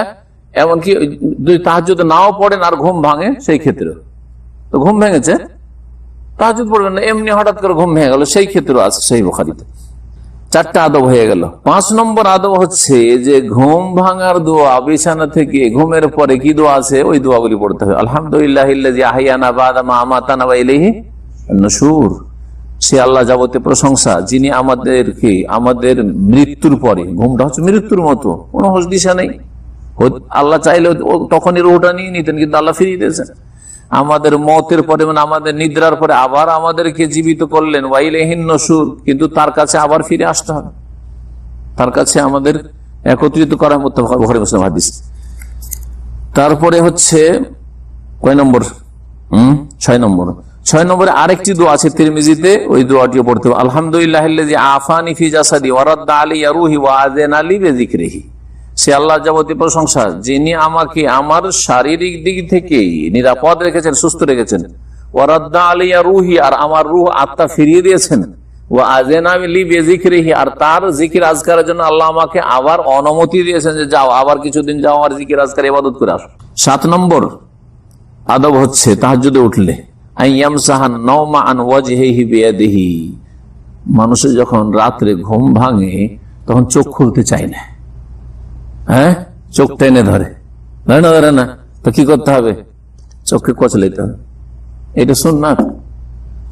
এমনকি যদি তাহাজ্জুদ নাও পড়েন আর ঘুম ভাঙে, সেই ক্ষেত্রে তো ঘুম ভেঙেছে, তাহাজ্জুদ পড়বেন না, এমনি হঠাৎ করে ঘুম ভেঙে গেল, সেই ক্ষেত্রে আছে সেই বুখারীতে। চারটা আদব হয়ে গেল। 5 নম্বর আদব হচ্ছে যে ঘুম ভাঙার দোয়া, বিছানা থেকে ঘুমের পরে কি দোয়া আছে ওই দোয়াগুলি পড়তে হবে। আলহামদুলিল্লাহিল্লাযী আহইয়ানা বা'দা মা আমাতানা ওয়া ইলাইহি নুশুর, সে আল্লাহ যাবতীয় প্রশংসা যিনি আমাদেরকে আমাদের মৃত্যুর পরে, ঘুমটা হচ্ছে মৃত্যুর মতো, কোনো হোশ দিশা নেই, আল্লাহ চাইলে তখনই রুহটা নিয়ে নিতেন, কিন্তু আল্লাহ ফিরিয়ে দিয়েছেন। আমাদের মতের পরে মানে আমাদের নিদ্রার পরে আবার আমাদেরকে জীবিত করলেন, ওয়া ইলাইহিন নুশুর, কিন্তু তার কাছে আবার ফিরে আসতে হবে, তার কাছে আমাদের একত্রিত করা। মুত্তাফাক বুখারী মুসলিম হাদিস। তারপরে হচ্ছে কয় নম্বর? 6 নম্বর। 6 নম্বরে আরেকটি দোয়া আছে তিরমিজিতে, ওই দোয়াটিও পড়তে হবে। আলহামদুলিল্লাহিল্লাযী আফানি ফি জাসাদি ওয়া রাদ্দা আলাইয়া রূহি ওয়া আযানা লি বিযিকরিহি, সে আল্লাহ যাবতীয় প্রশংসা যিনি আমাকে আমার শারীরিক দিক থেকে নিরাপদ রেখেছেন, সুস্থ রেখেছেন। ওয়া রাদ্দা আলাইয়া রূহি, আর আমার রূহ আত্মা ফিরিয়ে দিয়েছেন। ওয়া আযানা লি বিযিকরিহি, আর তার জিকির আজকারের জন্য আল্লাহ আমাকে আবার অনুমতি দিয়েছেন যে যাও, আবার কিছুদিন যাও, আর জিকির আজকার ইবাদত করে আসো। 7 নম্বর আদব হচ্ছে তাহাজ্জুদে উঠলে মানুষের যখন রাত্রে ঘুম ভাঙে তখন চোখ খুলতে চায় না, হ্যাঁ, চোখ টেনে ধরে না, তো কি করতে হবে? চোখকে কচলাইতে হবে, এটা সুন্নাত।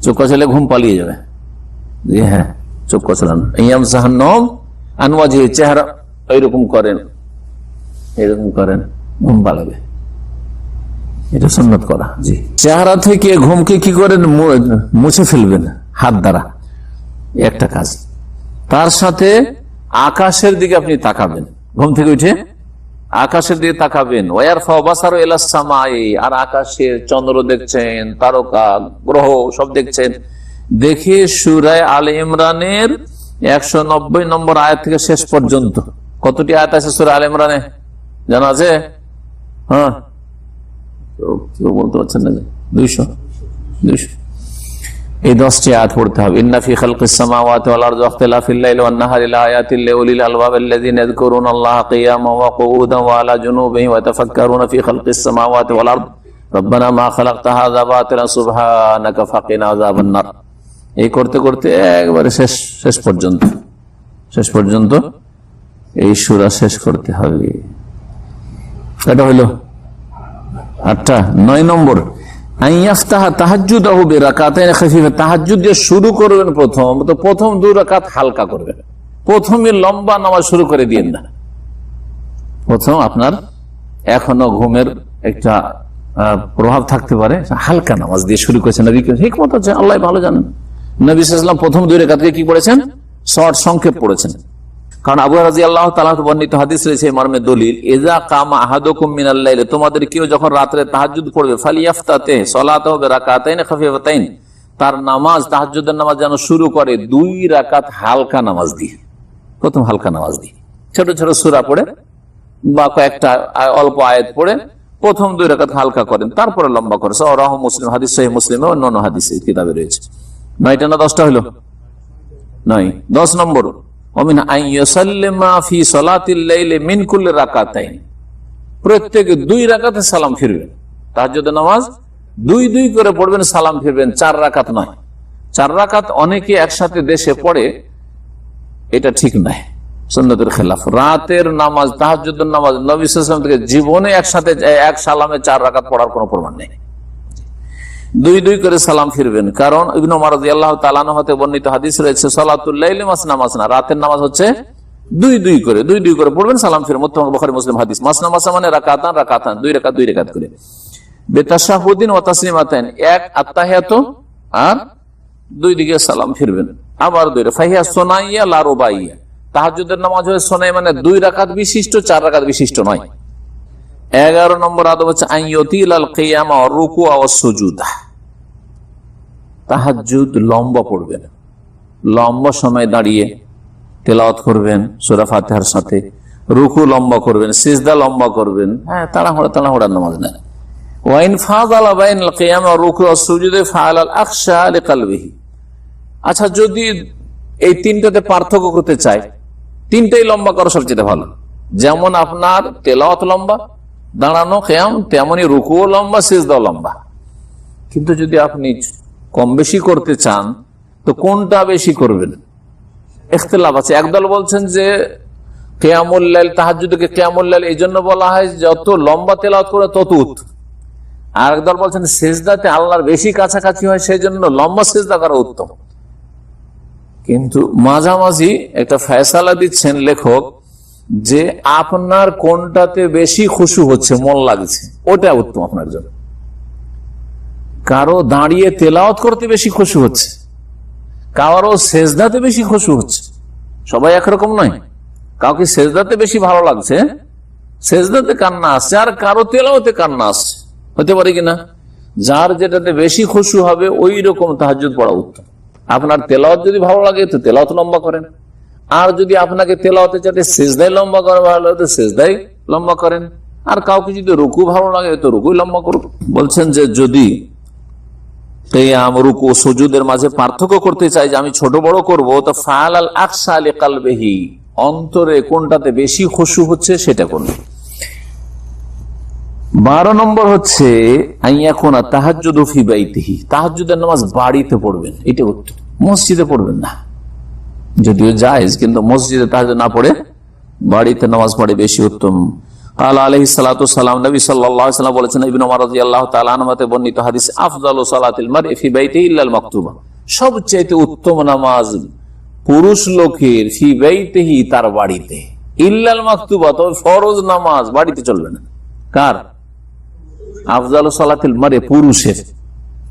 চোখ কচলে ঘুম পালিয়ে যাবে। হ্যাঁ, চোখ কচলানো, চেহারা এইরকম করেন, এরকম করেন, ঘুম পালাবে, এটা সুন্নাত করা। জি, চেহারা থেকে ঘুমকে কি করেন? মুছে ফেলবেন হাত দ্বারা, একটা কাজ। তার সাথে আকাশের দিকে আপনি তাকাবেন, ঘুম থেকে উঠে আকাশের দিকে তাকাবেন। আর আকাশের চন্দ্র দেখছেন, তারকা গ্রহ সব দেখছেন, দেখে সূরা আলে ইমরানের 190 নম্বর আয়াত থেকে শেষ পর্যন্ত, কতটি আয়াত আছে সূরা আলে ইমরানে জানা আছে? হ্যাঁ, কেউ বলতে পারছেন না? 200 এই 10টি আয়াত পড়তে হবে। ইন্না ফি খালকিস সামাওয়াতি ওয়াল আরদি ওয়া ইখতিলাফিল লাইলি ওয়ান নাহারি লাআয়াতিল লিউলিল আলবাবিল্লাযিনা ইয়াযকুরুনা আল্লাহা কিয়ামান ওয়া qu'udan ওয়া আলা জুনুবিহিম ওয়া ইয়াতাফাক্কারুনা ফি খালকিস সামাওয়াতি ওয়াল আরদি রব্বানা মা খালাকতা হাযা বাতিলান সুবহানাকা ফাকিনা আযাবান নার। এই করতে করতে একবারে শেষ পর্যন্ত এই সূরা শেষ করতে হবে। এটা হলো 8টা। 9 নম্বর তাহাজ্জুদ দিয়ে শুরু করবেন প্রথম 2 রাকাত হালকা করবেন, প্রথমে লম্বা নামাজ শুরু করে দিয়েন না। প্রথম আপনার এখনো ঘুমের একটা প্রভাব থাকতে পারে, হালকা নামাজ দিয়ে শুরু করেছেন। নবী হিকমত আছে, আল্লাহ ভালো জানেন। নবী সাল্লাল্লাহু আলাইহি ওয়াসাল্লাম প্রথম 2 রাকাতকে কি পড়েছেন? শর্ট, সংক্ষেপ পড়েছেন। কারণ আবু হুরায়রা রাদিয়াল্লাহু তাআলা বর্ণিত হাদিস রয়েছে মর্মে দলিল, ইযা কামা আহাদুকুম মিনাল লাইল, তোমাদের কেউ যখন রাতে তাহাজ্জুদ পড়বে, ফালিয়াফতাতে সালাতাহু বিরাকাতাইন খাফিফাতাইন, তার নামাজ তাহাজ্জুদের নামাজ যেন শুরু করে 2 রাকাত হালকা নামাজ দিয়ে। প্রথম হালকা নামাজ দিয়ে ছোট ছোট সূরা পড়ে বা কয়েকটা অল্প আয়াত পড়ে প্রথম 2 রাকাত হালকা করেন, তারপরে লম্বা করে। সহিহ মুসলিম হাদিস, সহিহ মুসলিমে অন্যান্য হাদিসে কিতাবে রয়েছে। 9টা না 10টা হলো? 9। 10 নম্বর প্রত্যেক 2 রাকাতে সালাম ফিরবেন। তাহাজ্জুদের নামাজ 2 করে পড়বেন, সালাম ফিরবেন, 4 রাকাত নয়। 4 রাকাত অনেকে একসাথে দেশে পড়ে, এটা ঠিক নয়, সুন্নতের খেলাফ। রাতের নামাজ, তাহাজ্জুদের নামাজ নবী সাল্লাল্লাহু আলাইহি ওয়াসাল্লাম থেকে জীবনে একসাথে এক সালামে 4 রাকাত পড়ার কোনো প্রমাণ নেই। 2 করে সালাম ফিরবেন। কারণ ইবনে উমর রাদিয়াল্লাহু তাআলা আনহু হতে বর্ণিত হাদিস রয়েছে, সালাতুল লাইলি মাসনা মাসনা, রাতের নামাজ হচ্ছে দুই দুই করে পড়বেন, সালাম ফিরে। মুত্তাফাক বুখারী মুসলিম হাদিস। মাসনা মাসা মানে রাকাতান, দুই রাকাত করে। বেতাশাহুদিন ওয়া তাসলিমাতাইন, এক আত্তাহিয়াত আর দুই দিকে সালাম ফিরবেন, আবার দুই। ফাহিয়া সুনাইয়া লা রুবাইয়া, তাহাজ্জুদের নামাজ হয় সুনাই মানে 2 রাকাত বিশিষ্ট, 4 রাকাত বিশিষ্ট নয়। 11 নম্বর আদব হচ্ছে আইয়ুতিল আল কিয়াম ওয়া রুকু ওয়া সুজুদ, তাহাজ্জুদ লম্বা পড়বেন, লম্বা সময় দাঁড়িয়ে তেলাওয়াত করবেন সূরা ফাতিহার সাথে, রুকু লম্বা করবেন, সিজদা লম্বা করবেন। হ্যাঁ, তাড়াহুড়া নামাজ না। ওয়াইন ফাযালা বাইনাল কিয়াম ওয়া রুকু ওয়া সুজুদে ফাআলাল আখশা লিকলবিহি। আচ্ছা, যদি এই তিনটাতে পার্থক্য করতে চাই, তিনটাই লম্বা করা সবচেয়ে ভালো। যেমন আপনার তেলাওয়াত লম্বা, দাঁড়ানো কিয়াম, তেমনি রুকুও লম্বা, সিজদাও লম্বা। কিন্তু যদি আপনি কম বেশি করতে চান তো কোনটা বেশি করবেন, ইখতিলাফ আছে। একদল বলছেন যে কিয়ামুল লাইল, তাহাজ্জুদকে কিয়ামুল লাইল এই জন্য বলা হয় যত লম্বা তেলাওয়াত করে তত উত্তম। আর একদল বলছেন সিজদাতে আল্লাহর বেশি কাছাকাছি হয়, সেই জন্য লম্বা সিজদা করা উত্তম। কিন্তু মাঝামাঝি একটা ফয়সালা দিচ্ছেন লেখক যে আপনার কোনটাতে বেশি খুশু হচ্ছে, মন লাগছে, ওটা উত্তম আপনার জন্য। কারো দাঁড়িয়ে তেলাওয়াত করতে বেশি খুশু হচ্ছে, কারো সেজদাতে বেশি খুশু হচ্ছে, সবাই একরকম নয়। কাউকে সেজদাতে বেশি ভালো লাগছে, সেজদাতে কান্না আসছে, আর কারো তেলাওয়াতে কান্না আসছে, হতে পারে কিনা। যার যেটাতে বেশি খুশু হবে ওই রকম তাহাজ্জুদ পড়া উত্তম। আপনার তেলাওয়াত যদি ভালো লাগে তো তেলাওয়াত লম্বা করেন, আর যদি আপনাকে তেলাওয়াতে চাইতে সেজদাই লম্বা করা ভালো লাগে তো সেজদাই লম্বা করেন, আর কাউকে যদি রুকু ভালো লাগে তো রুকুই লম্বা করুন। বলছেন যে যদি কিয়াম, রুকু, সুজুদের মাঝে পার্থক্য করতে চাই যে আমি ছোট বড় করব, তো ফাআলাল আখশা লিকলবিহি, অন্তরে কোনটাতে বেশি খুশু হচ্ছে সেটা করুন। 12 নম্বর হচ্ছে আইয়াকুনা তাহাজ্জুদু ফি বাইতিহি, তাহাজ্জুদের নামাজ বাড়িতে পড়বেন, এটা উত্তম, মসজিদে পড়বেন না। যদিও জায়েজ, কিন্তু মসজিদে তাহাজ্জুদ না পড়ে বাড়িতে নামাজ পড়ে বেশি উত্তম। ক্বালা আলাইহিস সালাতু ওয়াসসালাম, নবী সাল্লাল্লাহু আলাইহি ওয়াসাল্লাম বলেছেন, ইবনে ওমর রাদিয়াল্লাহু তাআলা আনহুতে বর্ণিত হাদিস, আফযালু সালাতিল মারই ফি বাইতিহি ইল্লাল মাকতুবা, সবচেয়ে উত্তম নামাজ পুরুষ লোকের ফি বাইতিহি, তার বাড়িতে, ইল্লাল মাকতুবা, তবে ফরজ নামাজ বাড়িতে চলবে না। কার? আফযালু সালাতিল মারই, পুরুষের,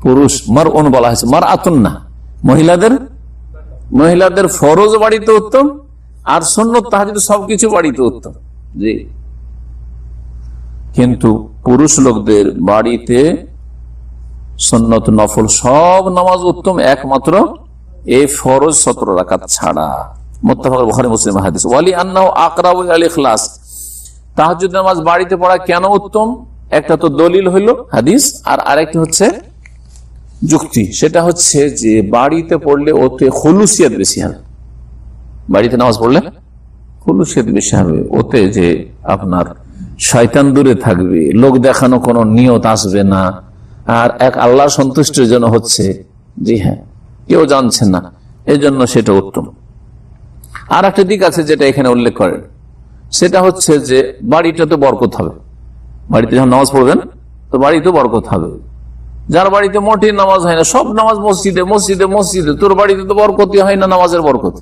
পুরুষ মারউন বলা হয়েছে, মারআতুন না, মহিলাদের ফরজ বাড়িতে উত্তম, আর সুন্নত তাহাজ্জুদ সবকিছু বাড়িতে উত্তম। জি, কিন্তু পুরুষ লোকদের বাড়িতে সুন্নত নফল সব নামাজ উত্তম, একমাত্র এই ফরজ 17 রাকাত ছাড়া। মুত্তাফাক বুখারী মুসলিম হাদিস। ওয়ালি আন্নাহু আকরাবু ইলাল ইখলাস, তাহাজ্জুদ নামাজ বাড়িতে পড়া কেন উত্তম? একটা তো দলিল হইল হাদিস, আর আরেকটি হচ্ছে যুক্তি। সেটা হচ্ছে যে বাড়িতে পড়লে ওতে খুলুসিয়াত বেশি হবে, বাড়িতে নামাজ পড়লে খুলুসিয়াত বেশি হবে, ওতে যে আপনার শয়তান দূরে থাকবে, লোক দেখানো কোনো নিয়ত আসবে না, আর এক আল্লাহ সন্তুষ্টির জন্য হচ্ছে, জি হ্যাঁ, কেউ জানছে না, এই জন্য সেটা উত্তম। আর একটা দিক আছে যেটা এখানে উল্লেখ করেন, সেটা হচ্ছে যে বাড়িটা তো বরকত হবে, বাড়িতে যখন নামাজ পড়বেন তো বাড়িতে বরকত হবে। যার বাড়িতে মোটেই নামাজ হয় না, সব নামাজ মসজিদে মসজিদে মসজিদে, তোর বাড়িতে তো বরকতই হয় না, নামাজের বরকত।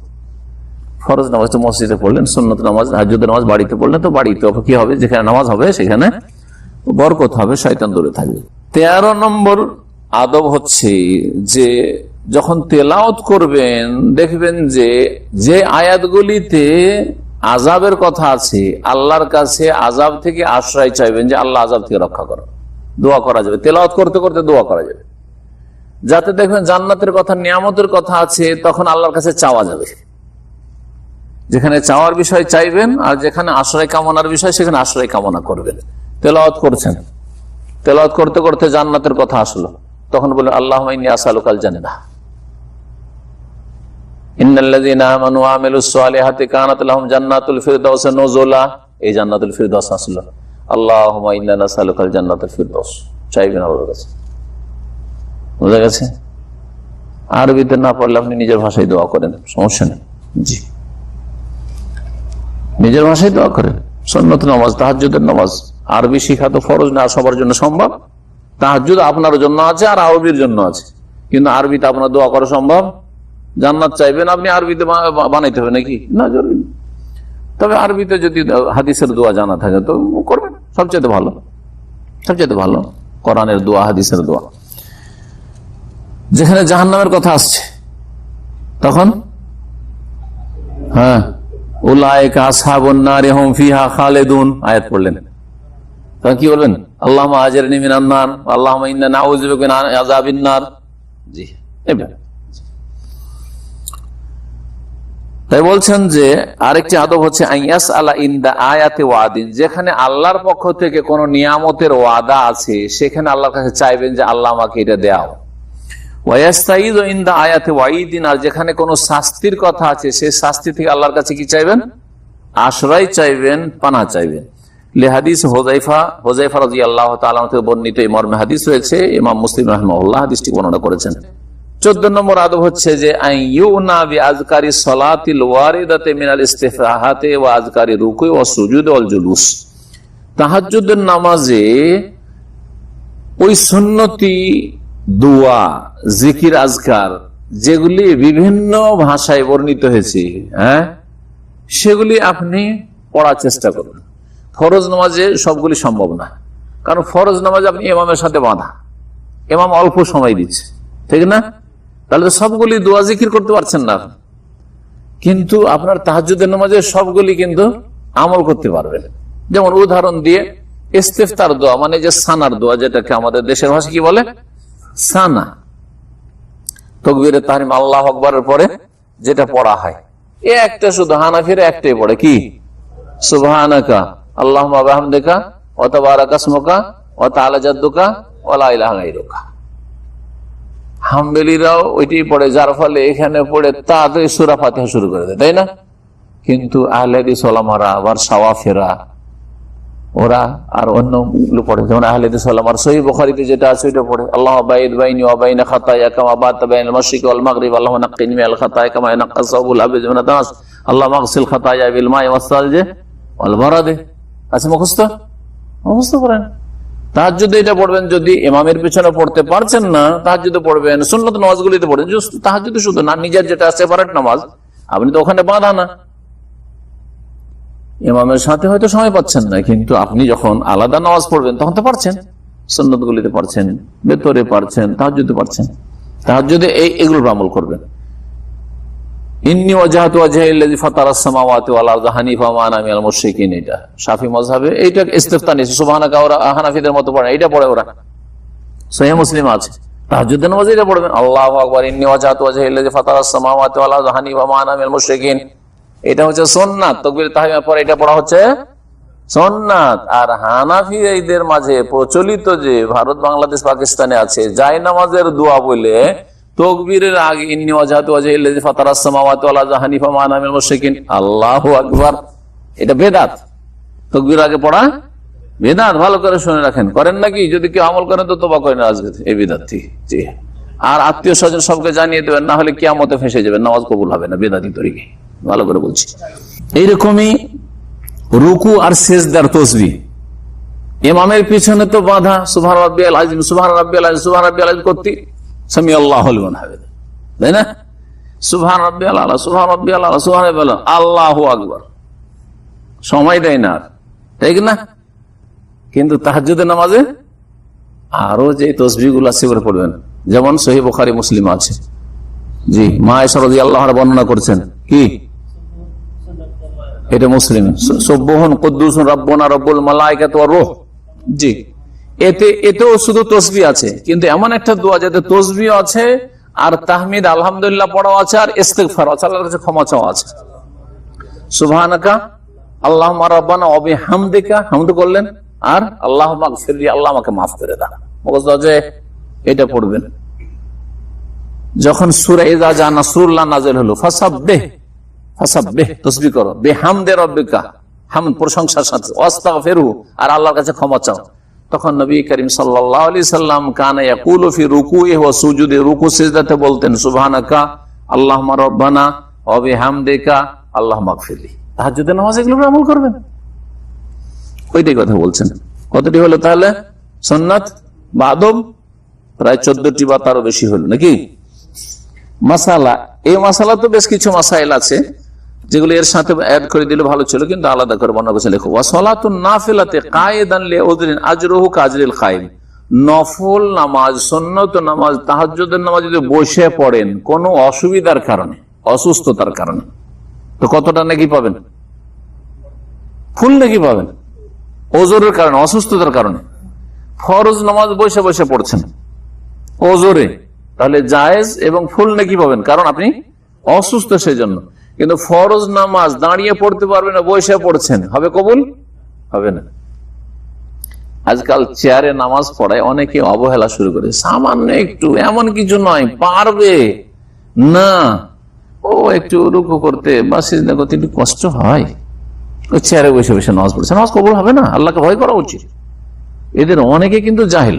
ফরজ নামাজ তো মসজিদে পড়লেন, সুন্নত নামাজ, তাহাজ্জুদের নামাজ বাড়িতে পড়লেন, তো বাড়িতে কি হবে? যেখানে নামাজ হবে সেখানে বরকত হবে, শয়তান দূরে থাকবে। 13 নম্বর আদব হচ্ছে যে যখন তেলাওয়াত করবেন দেখবেন যে আয়াতগুলিতে আযাবের কথা আছে, আল্লাহর কাছে আযাব থেকে আশ্রয় চাইবেন, যে আল্লাহ আযাব থেকে রক্ষা করো, দোয়া করা যাবে, তেলাওয়াত করতে করতে দোয়া করা যাবে। যাতে দেখবেন জান্নাতের কথা, নিয়ামতের কথা আছে, তখন আল্লাহর কাছে চাওয়া যাবে। যেখানে চাওয়ার বিষয় চাইবেন, আর যেখানে আশ্রয় কামনার বিষয় সেখানে আশ্রয় কামনা করবেন। তেলাওয়াত করছেন, তেলাওয়াত করতে করতে জান্নাতের কথা আসলো, তখন বলে আল্লাহুম্মা ইন্নী আসআলুকাল জান্নাহ, ইন্নাল্লাযীনা আমানু ওয়া আমিলুস সালিহাতি কানাত লাহুম জান্নাতুল ফিরদাউস নুজুলা, এই জান্নাতুল ফিরদাউস আসলো, আল্লাহুম্মা ইন্না নাসআলুকাল জান্নাতুল ফিরদাউস চাইবেন আল্লাহর কাছে। বুঝা গেছে? আরবিতে না পারলে আপনি নিজের ভাষায় দোয়া করেন, সমস্যা নেই। জি, নিজের ভাষায় দোয়া করেন। সুন্নত নামাজ, তাহাজ্জুদের নামাজ আরবি শিখা তো ফরজ না, সবার জন্য সম্ভব। তাহাজ্জুদ আপনার জন্য আছে আর আরবির জন্য আছে, কিন্তু আরবিতে আপনার দোয়া করা সম্ভব। জান্নাত চাইবেন আপনি, আরবিতে বানাইতে হবে নাকি? না, জরুরি। তবে আরবিতে যদি হাদিসের দোয়া জানা থাকে তো করবেন, সবচেয়ে ভালো, সবচেয়ে ভালো কোরআনের দোয়া, হাদিসের দোয়া। যেখানে জাহান্নামের কথা আসছে তখন হ্যাঁ, উলাইকা আসহাবুন নার হুম ফিহা খালিদুন আয়াত পড়লেন, তখন কি বলবেন? আল্লাহুম্মা আজরিনি মিনান নার, আল্লাহুম্মা ইন্না নাউযু বিকা মিন আযাবিন নার। জি, তাই বলছেন যে আরেকটি আদব হচ্ছে আইয়াস আলা ইনদা আয়াতে ওয়াদিন, যেখানে আল্লাহর পক্ষ থেকে কোন নিয়ামতের ওয়াদা আছে সেখানে আল্লাহর কাছে চাইবেন যে আল্লাহ আমাকে এটা দাও। ওয়াইস্তাইযু ইনদা আয়াতে ওয়াইদিন, আর যেখানে কোন শাস্তির কথা আছে সেই শাস্তি থেকে আল্লাহর কাছে কি চাইবেন? আশ্রয় চাইবেন, পানাহ চাইবেন। লিহাদিস হুযায়ফা রাদিয়াল্লাহু তাআলা থেকে বর্ণিত এই মর্মে হাদিস রয়েছে, ইমাম মুসলিম রাহিমাহুল্লাহ হাদিসটি বর্ণনা করেছেন। 14 নম্বর আদব হচ্ছে যে আইয়ুনা বিআযকারি সলাতিল ওয়ারিদাতি মিনাল ইস্তিফরাহাতি ওয়া আযকারি রুকু ওয়া সুজুদ ওয়াল জুলুস, তাহাজ্জুদের নামাজে ওই সুন্নতি দোয়া, জিকির, আজকার যেগুলি বিভিন্ন ভাষায় বর্ণিত হয়েছে, হ্যাঁ, সেগুলি আপনি পড়ার চেষ্টা করুন। ফরজ নামাজে সবগুলি সম্ভব না, কারণ ফরজ নামাজে আপনি ইমামের সাথে বাঁধা, ইমাম অল্প সময় দিচ্ছে, ঠিক না? তাহলে তো সবগুলি দোয়া জিকির করতে পারছেন না, কিন্তু আপনার তাহাজ্জুদের নামাজে সবগুলি কিন্তু আমল করতে পারবেন। যেমন উদাহরণ দিয়ে ইস্তিফতার দোয়া, মানে যে সানার দোয়া, যেটাকে আমাদের দেশের ভাষা কি বলে? সানা। তাকবীরে তাহরিম আল্লাহু আকবারের পরে যেটা পড়া হয়, একটা শুধু হানাফিরা একটাই পড়ে, কি? সুবহানাকা আল্লাহুম্মা ওয়া বিহামদিকা ওয়া তাবারাকা ইসমুকা ওয়া তাআলা জাদ্দুকা ওয়া লা ইলাহা গায়রুকা। হাম্বলীরাও ওইটাই পড়ে, যার ফলে এখানে পড়ে তাড়াতাড়ি সূরা ফাতিহা শুরু করে দেয়, তাই না? কিন্তু আহলে হাদিস ওলামারা আবার সাওয়াফেরা ওরা আর অন্যগুলো পড়ে, যেমন আহলে হাদিস ওলামার সহিহ বুখারীতে যেটা আছে ওইটা পড়ে, আল্লাহু বাইদ বাইনি ওয়া বাইনা খাতায়া কামা বাতা বাইনাল মাশরিকি ওয়াল মাগরিব, আল্লাহু নাক্কিনি মিনাল খাতায়া কামা ইয়ানকাস সাবুল আবিদ মিনাদ দানাস, আল্লাহু মাগসিল খাতায়া বিল মাই ওয়াস সালজি ওয়াল বারাদে। আছে মুখস্থ? মুখস্থ করেন। তাহাজ্জুদে এটা পড়বেন, যদি ইমামের পিছনে পড়তে পারছেন না তাহাজ্জুদে পড়বেন, সুন্নত নামাজগুলিতে পড়বেন। তাহাজ্জুদে শুধু না, নিজের যেটা সেপারেট নামাজ আপনি তো ওখানে বাঁধা না, ইমামের সাথে হয়তো সময় পাচ্ছেন না, কিন্তু আপনি যখন আলাদা নামাজ পড়বেন তখন তো পারছেন, সুন্নত গুলিতে পারছেন, ভেতরে পারছেন, তাহাজ্জুদে পারছেন। তাহাজ্জুদে এগুলোর আমল করবেন। ইন্নী ওয়াজহাতু ওয়াজহিয়া লিল্লাযী ফাতারাস সামাওয়াতি ওয়াল আরদা হানিফা ওয়া আনা মিনাল মুশরিকিন, এটা শাফি মাযহাবে এইটা ইস্তিফতা নিয়েছে। সুবহানাকা ওরা হানাফিদের মতো পড়ে, এটা পড়ে ওরা, সহিহ মুসলিম আছে। তাহাজ্জুদের নামাজে এটা পড়বেন, আল্লাহু আকবার, ইন্নী ওয়াজহাতু ওয়াজহিয়া লিল্লাযী ফাতারাস সামাওয়াতি ওয়াল আরদা হানিফা ওয়া আনা মিনাল মুশরিকিন, এটা হচ্ছে সুন্নাত। তাকবীর তাহরিমের পরে এটা পড়া হচ্ছে সুন্নাত। আর হানাফিদের মাঝে প্রচলিত যে ভারত, বাংলাদেশ, পাকিস্তানে আছে জায় নামাজের দোয়া বলে তাকবীরের আগে ইন্নী ওয়াজহাতু ওয়াজহিয়া লিল্লাযী ফাতারাস সামাওয়াতি ওয়াল আরদা হানিফা ওয়া আনা মিনাল মুশরিকিন, আল্লাহু আকবার, এটা বেদাত। তাকবীর আগে পড়া বেদাত, ভালো করে শুনে রাখেন। করেন নাকি? যদি কেউ আমল করেন তো তওবা করেন আজকে এই বেদাতটি। জি, আর আত্মীয় স্বজন সবকে জানিয়ে দেবেন, না হলে কিয়ামতে ফেঁসে যাবেন, নামাজ কবুল হবে না বেদাতি তরিকে। ভালো করে বলছি। এইরকমই রুকু আর সিজদার তাসবিহ, ইমামের পিছনে তো বাঁধা, সুবহান রাব্বিয়াল আযীম, সুবহান রাব্বিয়াল আযীম, সুবহান রাব্বিয়াল আযীম করতে সামি আল্লাহু লিমান হামিদা, তাই না? সুবহান রাব্বিয়াল আলা, সুবহান রাব্বিয়াল আলা, সুবহান রাব্বিয়াল আলা, আল্লাহু আকবার, সময় দেয় না, ঠিক না? কিন্তু তাহাজ্জুদের নামাজে আরো যে তাসবিহগুলো আছে ওগুলো পড়বেন, যেমন সহিহ বুখারী মুসলিম আছে। জি, মা আয়েশা রাদিয়াল্লাহু আনহা বর্ণনা করেছেন, কি এটা মুসলিম, সুবহান কুদ্দুসুন রাব্বুনা রাব্বুল মালায়েকাতি ওয়ার রূহ। জি, এতেও শুধু তাসবিহ আছে, কিন্তু এমন একটা দোয়া যাতে তাসবিহ আছে আর তাহমিদ আলহামদুলিল্লাহ পড়াও আছে আর ইস্তিগফার আছে, আল্লাহর কাছে ক্ষমা চাওয়া আছে। সুবহানাকা আল্লাহুম্মা রাব্বানা ওয়া বিহামদিকা, হামদ করলেন, আর আল্লাহুম্মা গফিরলি, আল্লাহ আমাকে মাফ করে দাও, মুখস্থ আছে, এটা পড়বেন। যখন সূরা ইযা জা নাসরুল্লাহ নাযিল হলো, ফাসাব্বিহ, ফাসাব্বিহ তাসবিহ করো, বিহামদি রাব্বিকা, হামদ প্রশংসার সাথে, ওয়াস্তাগফিরহু, আর আল্লাহর কাছে ক্ষমা চাও। তখন নবী করিম সাল্লাল্লাহু আলাইহি সাল্লাম কানা ইয়াকুলু ফি রুকুইহি ওয়া সুজুদি, রুকু সিজদাতে বলতেন সুবহানাকা আল্লাহুম্মা রাব্বানা ওয়া বিহামদিকা আল্লাহুম্মা গফিরলি। তাহাজ্জুদের নামাজে এগুলো আমল করবেন, ওইটাই কথা বলছেন। কতটি হলো তাহলে সুন্নাত বা আদব? প্রায় 14টি বা তারও বেশি হলো নাকি? মাসালা, এই মাসালা তো বেশ কিছু মাসাইল আছে, যেগুলো এর সাথে অ্যাড করে দিলে ভালো ছিল, কিন্তু আলাদা করে বর্ণনা করেছে। লেখো ওয়া সালাতুন নাফিলাতে কায়েদান লিউযরিন আজরুহু কাজরিল কায়েম, নফল নামাজ, সুন্নত নামাজ, তাহাজ্জুদের নামাজ যদি বসে পড়েন কোনো অসুবিধার কারণে, অসুস্থতার কারণে, তো কতটা নেকি পাবেন? ফুল নেকি পাবেন। ওজোরের কারণে, অসুস্থতার কারণে ফরজ নামাজ বসে বসে পড়ছেন ওজোরে, তাহলে জায়েজ এবং ফুল নেকি পাবেন, কারণ আপনি অসুস্থ সেই জন্য। কিন্তু ফরজ নামাজ দাঁড়িয়ে পড়তে পারবেন না, বসে পড়ছেন, হবে কবুল? হবে না। আজকাল চেয়ারে নামাজ পড়ায় অনেকে অবহেলা শুরু করে, সামান্য একটু, এমন কিছু নয়, পারবে না, ও একটু রুকু করতে বা সিজদা করতে একটু কষ্ট হয়, ওই চেয়ারে বসে বসে নামাজ পড়ছে, নামাজ কবুল হবে না। আল্লাহকে ভয় করা উচিত। এদের অনেকে কিন্তু জাহেল,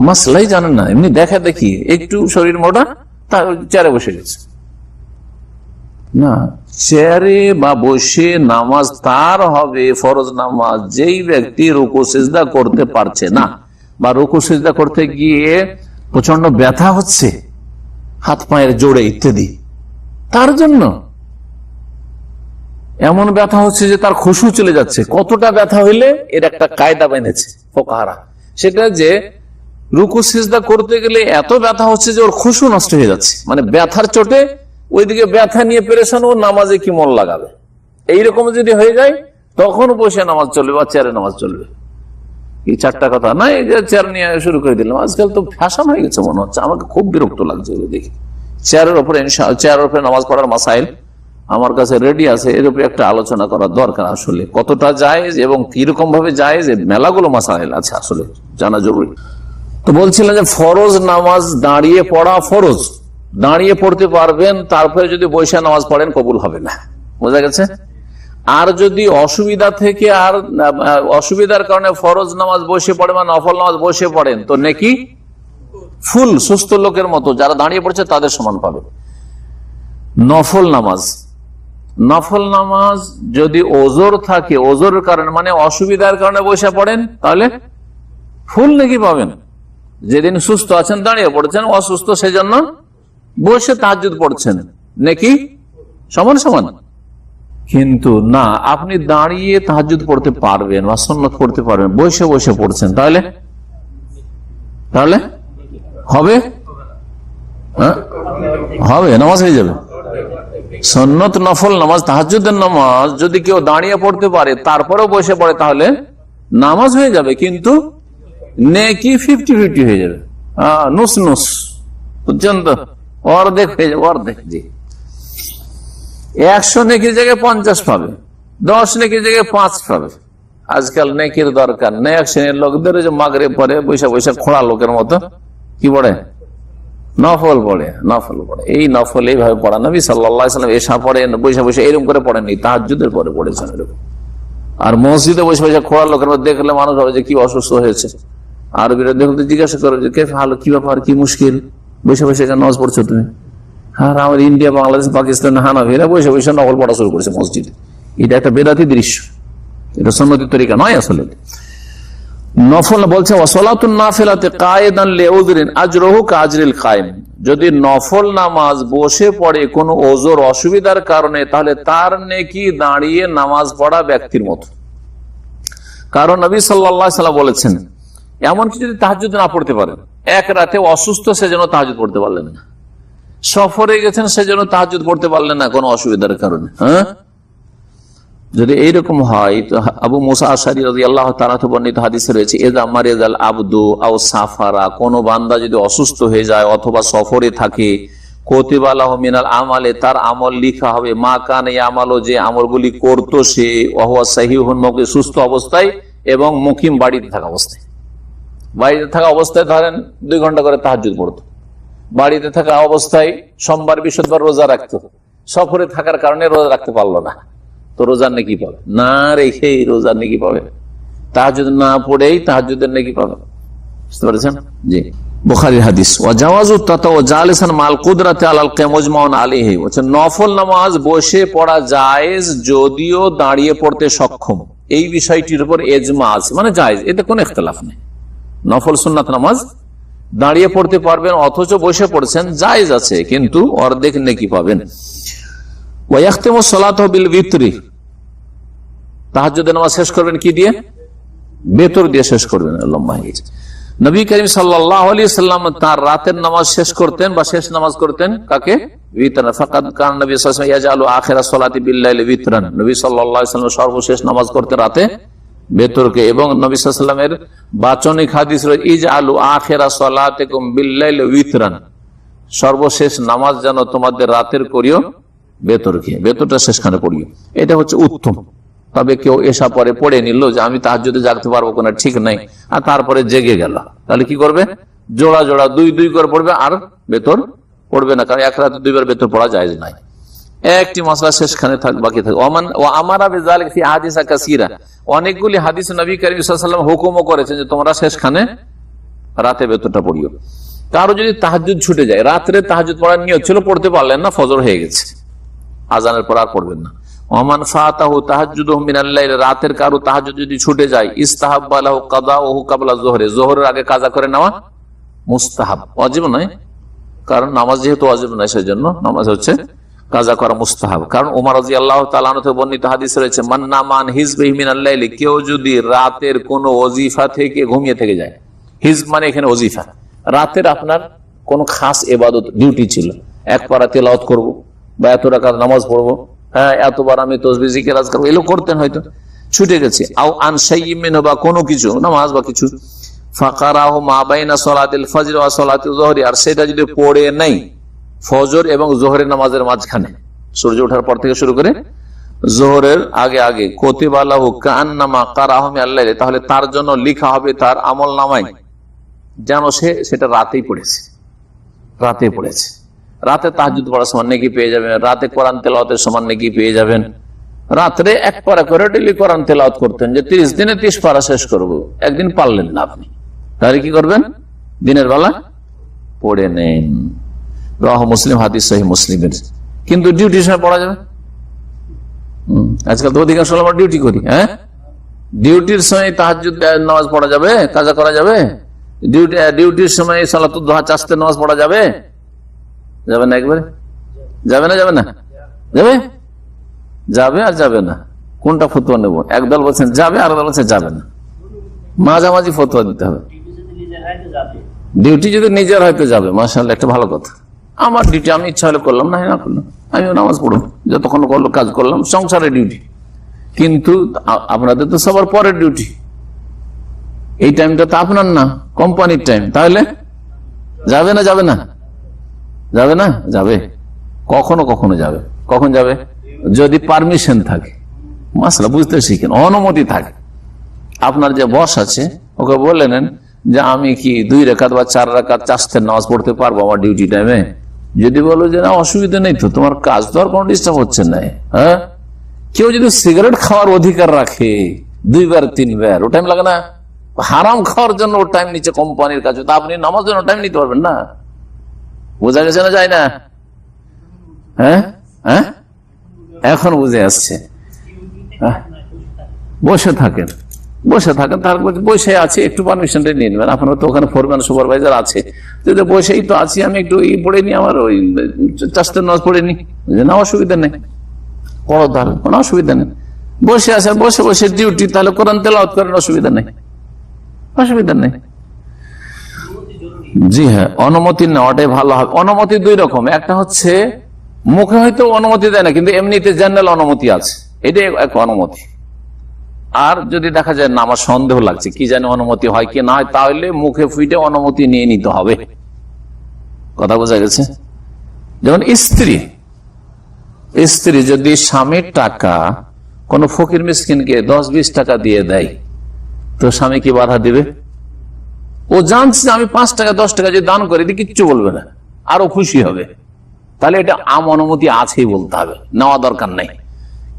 মাসলাই জানেন না, এমনি দেখা দেখি একটু শরীর মোটা, তার চেয়ারে বসে গেছে। না, চেয়ারে বা বসে নামাজ তার হবে ফরজ নামাজ যেই ব্যক্তি রুকু সিজদা করতে পারছে না, বা রুকু সিজদা করতে গিয়ে প্রচন্ড ব্যথা হচ্ছে হাত পায়ের জোড়ে ইত্যাদি, তার জন্য এমন ব্যথা হচ্ছে যে তার খুশু চলে যাচ্ছে। কতটা ব্যথা হইলে এর একটা কায়দা বেঁধেছে ফোকাহারা, সেটা যে রুকু সিজদা করতে গেলে এত ব্যথা হচ্ছে যে ওর খুশু নষ্ট হয়ে যাচ্ছে, মানে ব্যথার চোটে ওইদিকে ব্যথা নিয়ে পেরেশান, ও নামাজে কি মন লাগাবে। এইরকম যদি হয়ে যায় তখন বসে নামাজ চলবে বা চেয়ারে নামাজ চলবে। এই চারটা কথা না, এই যে চেয়ার নিয়ে শুরু করে দিলাম, আজকাল তো ফ্যাশন হয়ে গেছে মনে হচ্ছে, আমাকে খুব বিরক্ত লাগছে দেখি। চেয়ারের উপরে চেয়ারের উপরে নামাজ পড়ার মাসাইল আমার কাছে রেডি আছে, এর উপরে একটা আলোচনা করার দরকার। আসলে কতটা জায়েজ এবং কিরকম ভাবে জায়েজ, মেলাগুলো মাসাইল আছে, আসলে জানা জরুরি। তো বলছিলাম যে ফরজ নামাজ দাঁড়িয়ে পড়া ফরজ, দাঁড়িয়ে পড়তে পারবেন, তারপরে যদি বসে নামাজ পড়েন কবুল হবে না, বোঝা গেছে। আর যদি অসুবিধা থেকে, আর অসুবিধার কারণে ফরজ নামাজ বসে পড়ে বা নফল নামাজ বসে পড়েন, তো নেকি ফুল সুস্থ লোকের মতো, যারা দাঁড়িয়ে পড়ছে তাদের সমান পাবে। নফল নামাজ, নফল নামাজ যদি ওজোর থাকে, ওজোরের কারণে মানে অসুবিধার কারণে বসে পড়েন, তাহলে ফুল নেকি পাবেন। যেদিন সুস্থ আছেন দাঁড়িয়ে পড়ছেন, অসুস্থ সেজন্য বসে তাহাজ্জুদ পড়ছেন, নেকি সমান সমান। কিন্তু না, আপনি দাঁড়িয়ে তাহাজ্জুদ পড়তে পারবেন বা সুন্নাত পড়তে পারবেন, বসে বসে পড়ছেন, তাহলে তাহলে হবে, হবে, নামাজ হয়ে যাবে। সুন্নাত নফল নামাজ, তাহাজ্জুদের নামাজ যদি কেউ দাঁড়িয়ে পড়তে পারে তারপরেও বসে পড়ে, তাহলে নামাজ হয়ে যাবে, কিন্তু নেকি 50-50 হয়ে যাবে, নুস নুস, বুঝছেন তো, অর্ধেক হয়ে যাবে, অর্ধেক। জি, 100 নেকির জায়গায় 50 পাবে, 10 নেকির জায়গায় 5 পাবে। আজকাল নেকির দরকার নেই। এক শ্রেণীর লোকদের যে মাগরিব পরে বৈশা বৈশা খোঁড়া লোকের মতো কি পড়ে, নফল পড়ে, নফল পড়ে। এই নফল এইভাবে পড়া, নবী সাল্লাল্লাহু আলাইহি ওয়াসাল্লাম এশা পড়ে বৈশা বৈশা এরকম করে পড়েননি, তাহাজ্জুদের পরে পড়েছেন এরকম। আর মসজিদে বসে বসে খোঁড়া লোকের মধ্যে দেখলে মানুষ হবে যে কি অসুস্থ হয়েছে, আর বিরোধী জিজ্ঞাসা করে যে কে ভালো, কি ব্যাপার, কি মুশকিল, বসে বসে নামাজ পড়ছো তুমি। আর আমার ইন্ডিয়া, বাংলাদেশ, পাকিস্তান হানাফিরা বসে বসে নকল পড়া শুরু করেছে মসজিদে। এটা একটা বেদাতি দৃশ্য, এটা সুন্নতি তরিকা নয় আসলে। নফল বলছে ওয়াসালাতুন নাফিলাতে কায়েদান লিউযরিন আজরুহু কাজরিল কায়েম, যদি নফল নামাজ বসে পড়ে কোনো ওজর অসুবিধার কারণে, তাহলে তার নেকি দাঁড়িয়ে নামাজ পড়া ব্যক্তির মতো। কারণ নবী সাল্লাল্লাহু আলাইহি ওয়াসাল্লাম বলেছেন, এমনকি যদি তাহাজ্জুদ না পড়তে পারেন, এক রাতে অসুস্থ সেজন্য তাহাজ্জুদ পড়তে পারলেন না, সফরে গেছেন সেজন্য তাহাজ্জুদ পড়তে পারলেন না কোনো অসুবিধার কারণে, হ্যাঁ, যদি এইরকম হয়, তো আবু মুসা আশআরী রাদিয়াল্লাহু তাআলা থেকে বর্ণিত হাদিসে রয়েছে, ইযা মারিযাল আবদু আও সাফারা, কোন বান্দা যদি অসুস্থ হয়ে যায় অথবা সফরে থাকে, কুতিবা লাহু মিনাল আমালে, তার আমল লিখা হবে, মা কানা ইয়ামালু, যে আমলগুলি করতো সে, ওয়া হুয়া সাহিহুন, সুস্থ অবস্থায় এবং মুকিম, বাড়িতে থাকা অবস্থায়। বাড়িতে থাকা অবস্থায় ধরেন 2 ঘন্টা করে তাহাজ্জুদ পড়তো, বাড়িতে থাকা অবস্থায় সোমবার বৃহস্পতিবার রোজা রাখতো, সফরে থাকার কারণে রোজা রাখতে পারলো না, তো রোজার নেকি পাবে না, রেখেই রোজার নেকি পাবে, তাহাজ্জুদ না পড়েই তাহাজ্জুদের নেকি পাবে। বুঝতে পেরেছেন? জি, বুখারীর হাদিস। ওয়া জাওয়াজু তাতাও জালিসান মাল কুদরাতি আলাল কিয়াম মুজমাউন আলাইহি, হচ্ছে নফল নামাজ বসে পড়া জায়েজ যদিও দাঁড়িয়ে পড়তে সক্ষম, এই বিষয়টির উপর ইজমা আছে, মানে জায়েজ, এতে কোনো ইখতিলাফ নেই। নফল সুন্নাত নামাজ দাঁড়িয়ে পড়তে পারবেন অথচ বসে পড়ছেন, জায়েজ আছে, কিন্তু অর্ধেক নেকি পাবেন। ওয়ায়াখতিমু সালাতাহু বিল বিতরি, তাহাজ্জুদের নামাজ শেষ করবেন কি দিয়ে? বেতর দিয়ে শেষ করবেন। লম্বা হয়ে গেছে। নবী করিম সাল্লাল্লাহু আলাইহি ওয়াসাল্লাম তার রাতের নামাজ শেষ করতেন বা শেষ নামাজ করতেন কাকে? বিতরান। ফাকাদ কান নবী সাল্লাল্লাহু আলাইহি ওয়াসাল্লাম ইয়াজআলু আখিরা সালাতি বিল-লাইলি বিতরান। নবী সাল্লাল্লাহু আলাইহি ওয়াসাল্লাম সর্বশেষ নামাজ করতেন রাতে বেতরকে। এবং নবী সাল্লাল্লাহু আলাইহি ওয়াসাল্লামের বাচনিক হাদিস রয়েছে ইজআলু আখিরা সালাতিকুম বিল-লাইলি বিতরান, সর্বশেষ নামাজ যেন তোমাদের রাতের করিও বেতরকে, বেতরটা শেষখানে পড়িও। এটা হচ্ছে উত্তম। তবে কেউ এসা পরে পড়ে নিল যে আমি তাহাজ্জুদে জাগতে পারবো কিনা ঠিক নাই, আর তারপরে জেগে গেল, তাহলে কি করবে? জোড়া জোড়া দুই দুই করে পড়বে, আর বেতর পড়বে না, কারণ এক রাতে দুইবার বেতর পড়া জায়েজ নাই। একটি মশলা শেষখানে বাকি থাকে। অনেকগুলি হাদিস নবী কারীম সাল্লাল্লাহু আলাইহি ওয়াসাল্লাম হুকুমও করেছেন যে তোমরা শেষখানে রাতে বেতরটা পড়িও। কারো যদি তাহাজ্জুদ ছুটে যায়, রাত্রে তাহাজ্জুদ পড়ার নিয়ত ছিল, পড়তে পারলেন না, ফজর হয়ে গেছে, আজানের পর আর পড়বেন না। ওমান ফাতাহু তাহাজ্জুদুহু মিনাল লাইল, রাতের কারো তাহাজ্জুদ যদি ছুটে যায়, ইস্তাহাব্বা লাহু কাদাউহু ক্বাবলা যুহরি, যোহরের আগে কাজা করে নেওয়া মুস্তাহাব, ওয়াজিব নয়, কারণ নামাজ যেহেতু ওয়াজিব নয় সেজন্য নামাজ হচ্ছে কাজা করা মুস্তাহাব। কারণ ওমর রাদিয়াল্লাহু তাআলা আনহু থেকে বর্ণিত হাদিস রয়েছে মান নামা আন হিজবিহি মিনাল লাইল, কেউ যদি রাতের কোন ওজিফা থেকে ঘুমিয়ে থেকে যায়, হিজব মানে এখানে ওজিফা, রাতের আপনার কোন খাস ইবাদত ডিউটি ছিল, এক পারা তেলাওয়াত করব বা এত রাকাত নামাজ পড়বো, হ্যাঁ এতবার আমি তাসবিহ জিকির আজকার এগুলো করতেন, হয়তো ছুটে গেছে, আও আন শাইইন মিনহু, বা কোনো কিছু নামাজ বা কিছু, ফাকারাহু মা বাইনা সালাতিল ফজর ওয়া সালাতিল যুহরি, আর সেটা যদি পড়ে নাই ফজর এবং যোহরের নামাজের মাঝখানে, সূর্য ওঠার পর থেকে শুরু করে যোহরের আগে আগে, কুতিবা লাহু কাআন্নামা কারাহু মিনাল লাইল, তাহলে তার জন্য লেখা হবে তার আমলনামায় যেন সে সেটা রাতেই পড়েছে, রাতে পড়েছে। রাতে তাহাজ্জুদ পড়ার সমান নেকি পেয়ে যাবেন, রাতে কোরআন তেলাওয়াতের সমান নেকি পেয়ে যাবেন। রাত্রে এক পারা করে ডেলি কোরআন তেলাওয়াত করতেন, যে 30 দিনে 30 পারা শেষ করবো, একদিন পারলেন না আপনি, তাহলে কি করবেন? দিনের বেলা পড়ে নেন। রাহ মুসলিম, হাদিস সহিহ মুসলিমের। কিন্তু ডিউটির সময় পড়া যাবে? আজকাল তো অধিকাংশ আমরা ডিউটি করি, হ্যাঁ, ডিউটির সময় তাহাজ্জুদ নামাজ পড়া যাবে, কাজা করা যাবে? ডিউটির সময় সালাতুদ দুহা চাস্তের নামাজ পড়া যাবে? যাবে না, একবারে যাবে না, যাবে না, যাবে, যাবে আর যাবে না, কোনটা ফতোয়া নেব? একদল বলছেন যাবে, আর দল বলছে যাবে না, মাঝামাঝি ফতোয়া দিতে হবে। ডিউটি যদি নিজের হয়তো যাবে, মাশাআল্লাহ, একটা ভালো কথা। আমার ডিউটি আমি ইচ্ছা হলে করলাম, না না করলাম, আমি নামাজ পড়ব, যতক্ষণ করলো কাজ করলাম, সংসারের ডিউটি। কিন্তু আপনাদের তো সবার পরের ডিউটি, এই টাইমটা তো আপনার না, কোম্পানির টাইম, তাহলে যাবে না, যাবে না, যাবে না, যাবে, কখনো কখনো যাবে। কখন যাবে? যদি পারমিশন থাকে, মাসলা বুঝতে শিখেন, অনুমতি থাকে। আপনার যে বস আছে ওকে বলে নেন যে আমি কি 2 রাকাত বা 4 রাকাত চাস্তের নামাজ পড়তে পারবো আমার ডিউটি টাইমে? যদি বলো যে না অসুবিধা নেই, তো তোমার কাজ তো আর কোনো ডিস্টার্ব হচ্ছে না, হ্যাঁ। কেউ যদি সিগারেট খাওয়ার অধিকার রাখে 2 বার 3 বার, ও টাইম লাগে না? হারাম খাওয়ার জন্য ও টাইম নিচ্ছে কোম্পানির কাছে, তা আপনি নামাজ জন্য টাইম নিতে পারবেন না? বোঝা গেছে না? যায় না? হ্যাঁ হ্যাঁ, এখন বুঝে আসছে। বসে থাকেন, বসে থাকেন, তারপর বসে আছে, একটু পারমিশনটা নিয়ে নেবেন। আপনার তো ওখানে ফোরম্যান সুপারভাইজার আছে, যদি বসেই তো আছি, আমি একটু পড়ে নি, আমার ওই চাস্তের নামাজ পড়ে নি, না অসুবিধা নেই, পড়ো, তাহলে কোনো অসুবিধা নেই। বসে আছেন, বসে বসে ডিউটি, তাহলে কোরআন তেলাওয়াত করেন, অসুবিধা নেই, অসুবিধা নেই। জি হ্যাঁ, অনুমতি নেওয়াটাই ভালো হবে। অনুমতি 2 রকম, একটা হচ্ছে মুখে হয়তো অনুমতি দেয় না, কিন্তু এমনিতে জেনারেল অনুমতি আছে, এটাই এক অনুমতি। আর যদি দেখা যায় না আমার সন্দেহ লাগছে, কি জানি অনুমতি হয় কি না হয়, তাহলে মুখে ফুটে অনুমতি নিয়ে নিতে হবে। কথা বোঝা গেছে? যেমন স্ত্রী যদি স্বামীর টাকা কোন ফকির মিসকিনকে 10-20 টাকা দিয়ে দেয়, তো স্বামী কি বাধা দিবে? ও জানছে আমি 5 টাকা 10 টাকা যদি দান করে দিই, কিচ্ছু বলবে না, আরো খুশি হবে। তাহলে এটা অনুমতি আছেই বলতে হবে, নেওয়া দরকার নাই।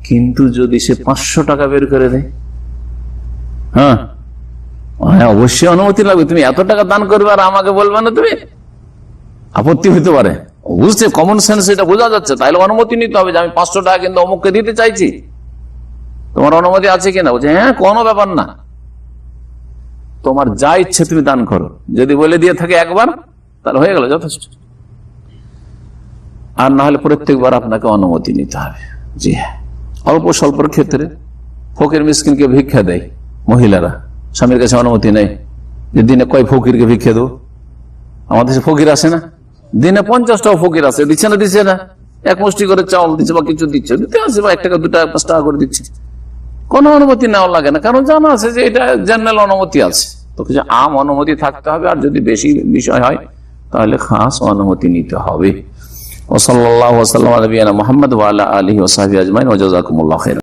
কিন্তু যদি সে 500 টাকা বের করে দেয়, হ্যাঁ অবশ্যই অনুমতি লাগবে। তুমি এত টাকা দান করবে আর আমাকে বলবে না, তুমি, আপত্তি হইতে পারে। বুঝছে, কমন সেন্স, এটা বোঝা যাচ্ছে। তাহলে অনুমতি নিতে হবে যে আমি 500 টাকা কিন্তু অমুককে দিতে চাইছি, তোমার অনুমতি আছে কিনা? বলছে হ্যাঁ, কোনো ব্যাপার না, তোমার যা ইচ্ছে তুমি দান করো। যদি বলে দিয়ে থাকে একবার, তাহলে হয়ে গেল, যথেষ্ট। আর না হলে প্রত্যেকবার আপনাকে অনুমতি নিতে হবে। জি হ্যাঁ, অল্প স্বল্পর ক্ষেত্রে ফকির মিসকিনকে ভিক্ষা দেয় মহিলারা, স্বামীর কাছে অনুমতি নেই যে দিনে কয় ফকিরকে ভিক্ষা দেবো। আমাদের দেশে ফকির আছে না, দিনে 50টাও ফকির আছে, দিচ্ছে না? দিচ্ছে না? এক মুষ্টি করে চাউল দিচ্ছে বা কিছু দিচ্ছে, দিতে আছে বা 1 টাকা 2 টাকা 5 টাকা করে দিচ্ছে, কোনো অনুমতি নেওয়া লাগে না, কারণ জানা আছে যে এটা জেনারেল অনুমতি আছে। তো কিছু আম অনুমতি থাকতে হবে, আর যদি বেশি বিষয় হয় তাহলে খাস অনুমতি নিতে হবে। ওয়া সাল্লাল্লাহু ওয়া সাল্লাম আলা নবিয়িনা মুহাম্মদ ওয়া আলা আলিহি ওয়া সাহবিহি আজমাইন ওয়া জাযাকুমুল্লাহু খাইরান।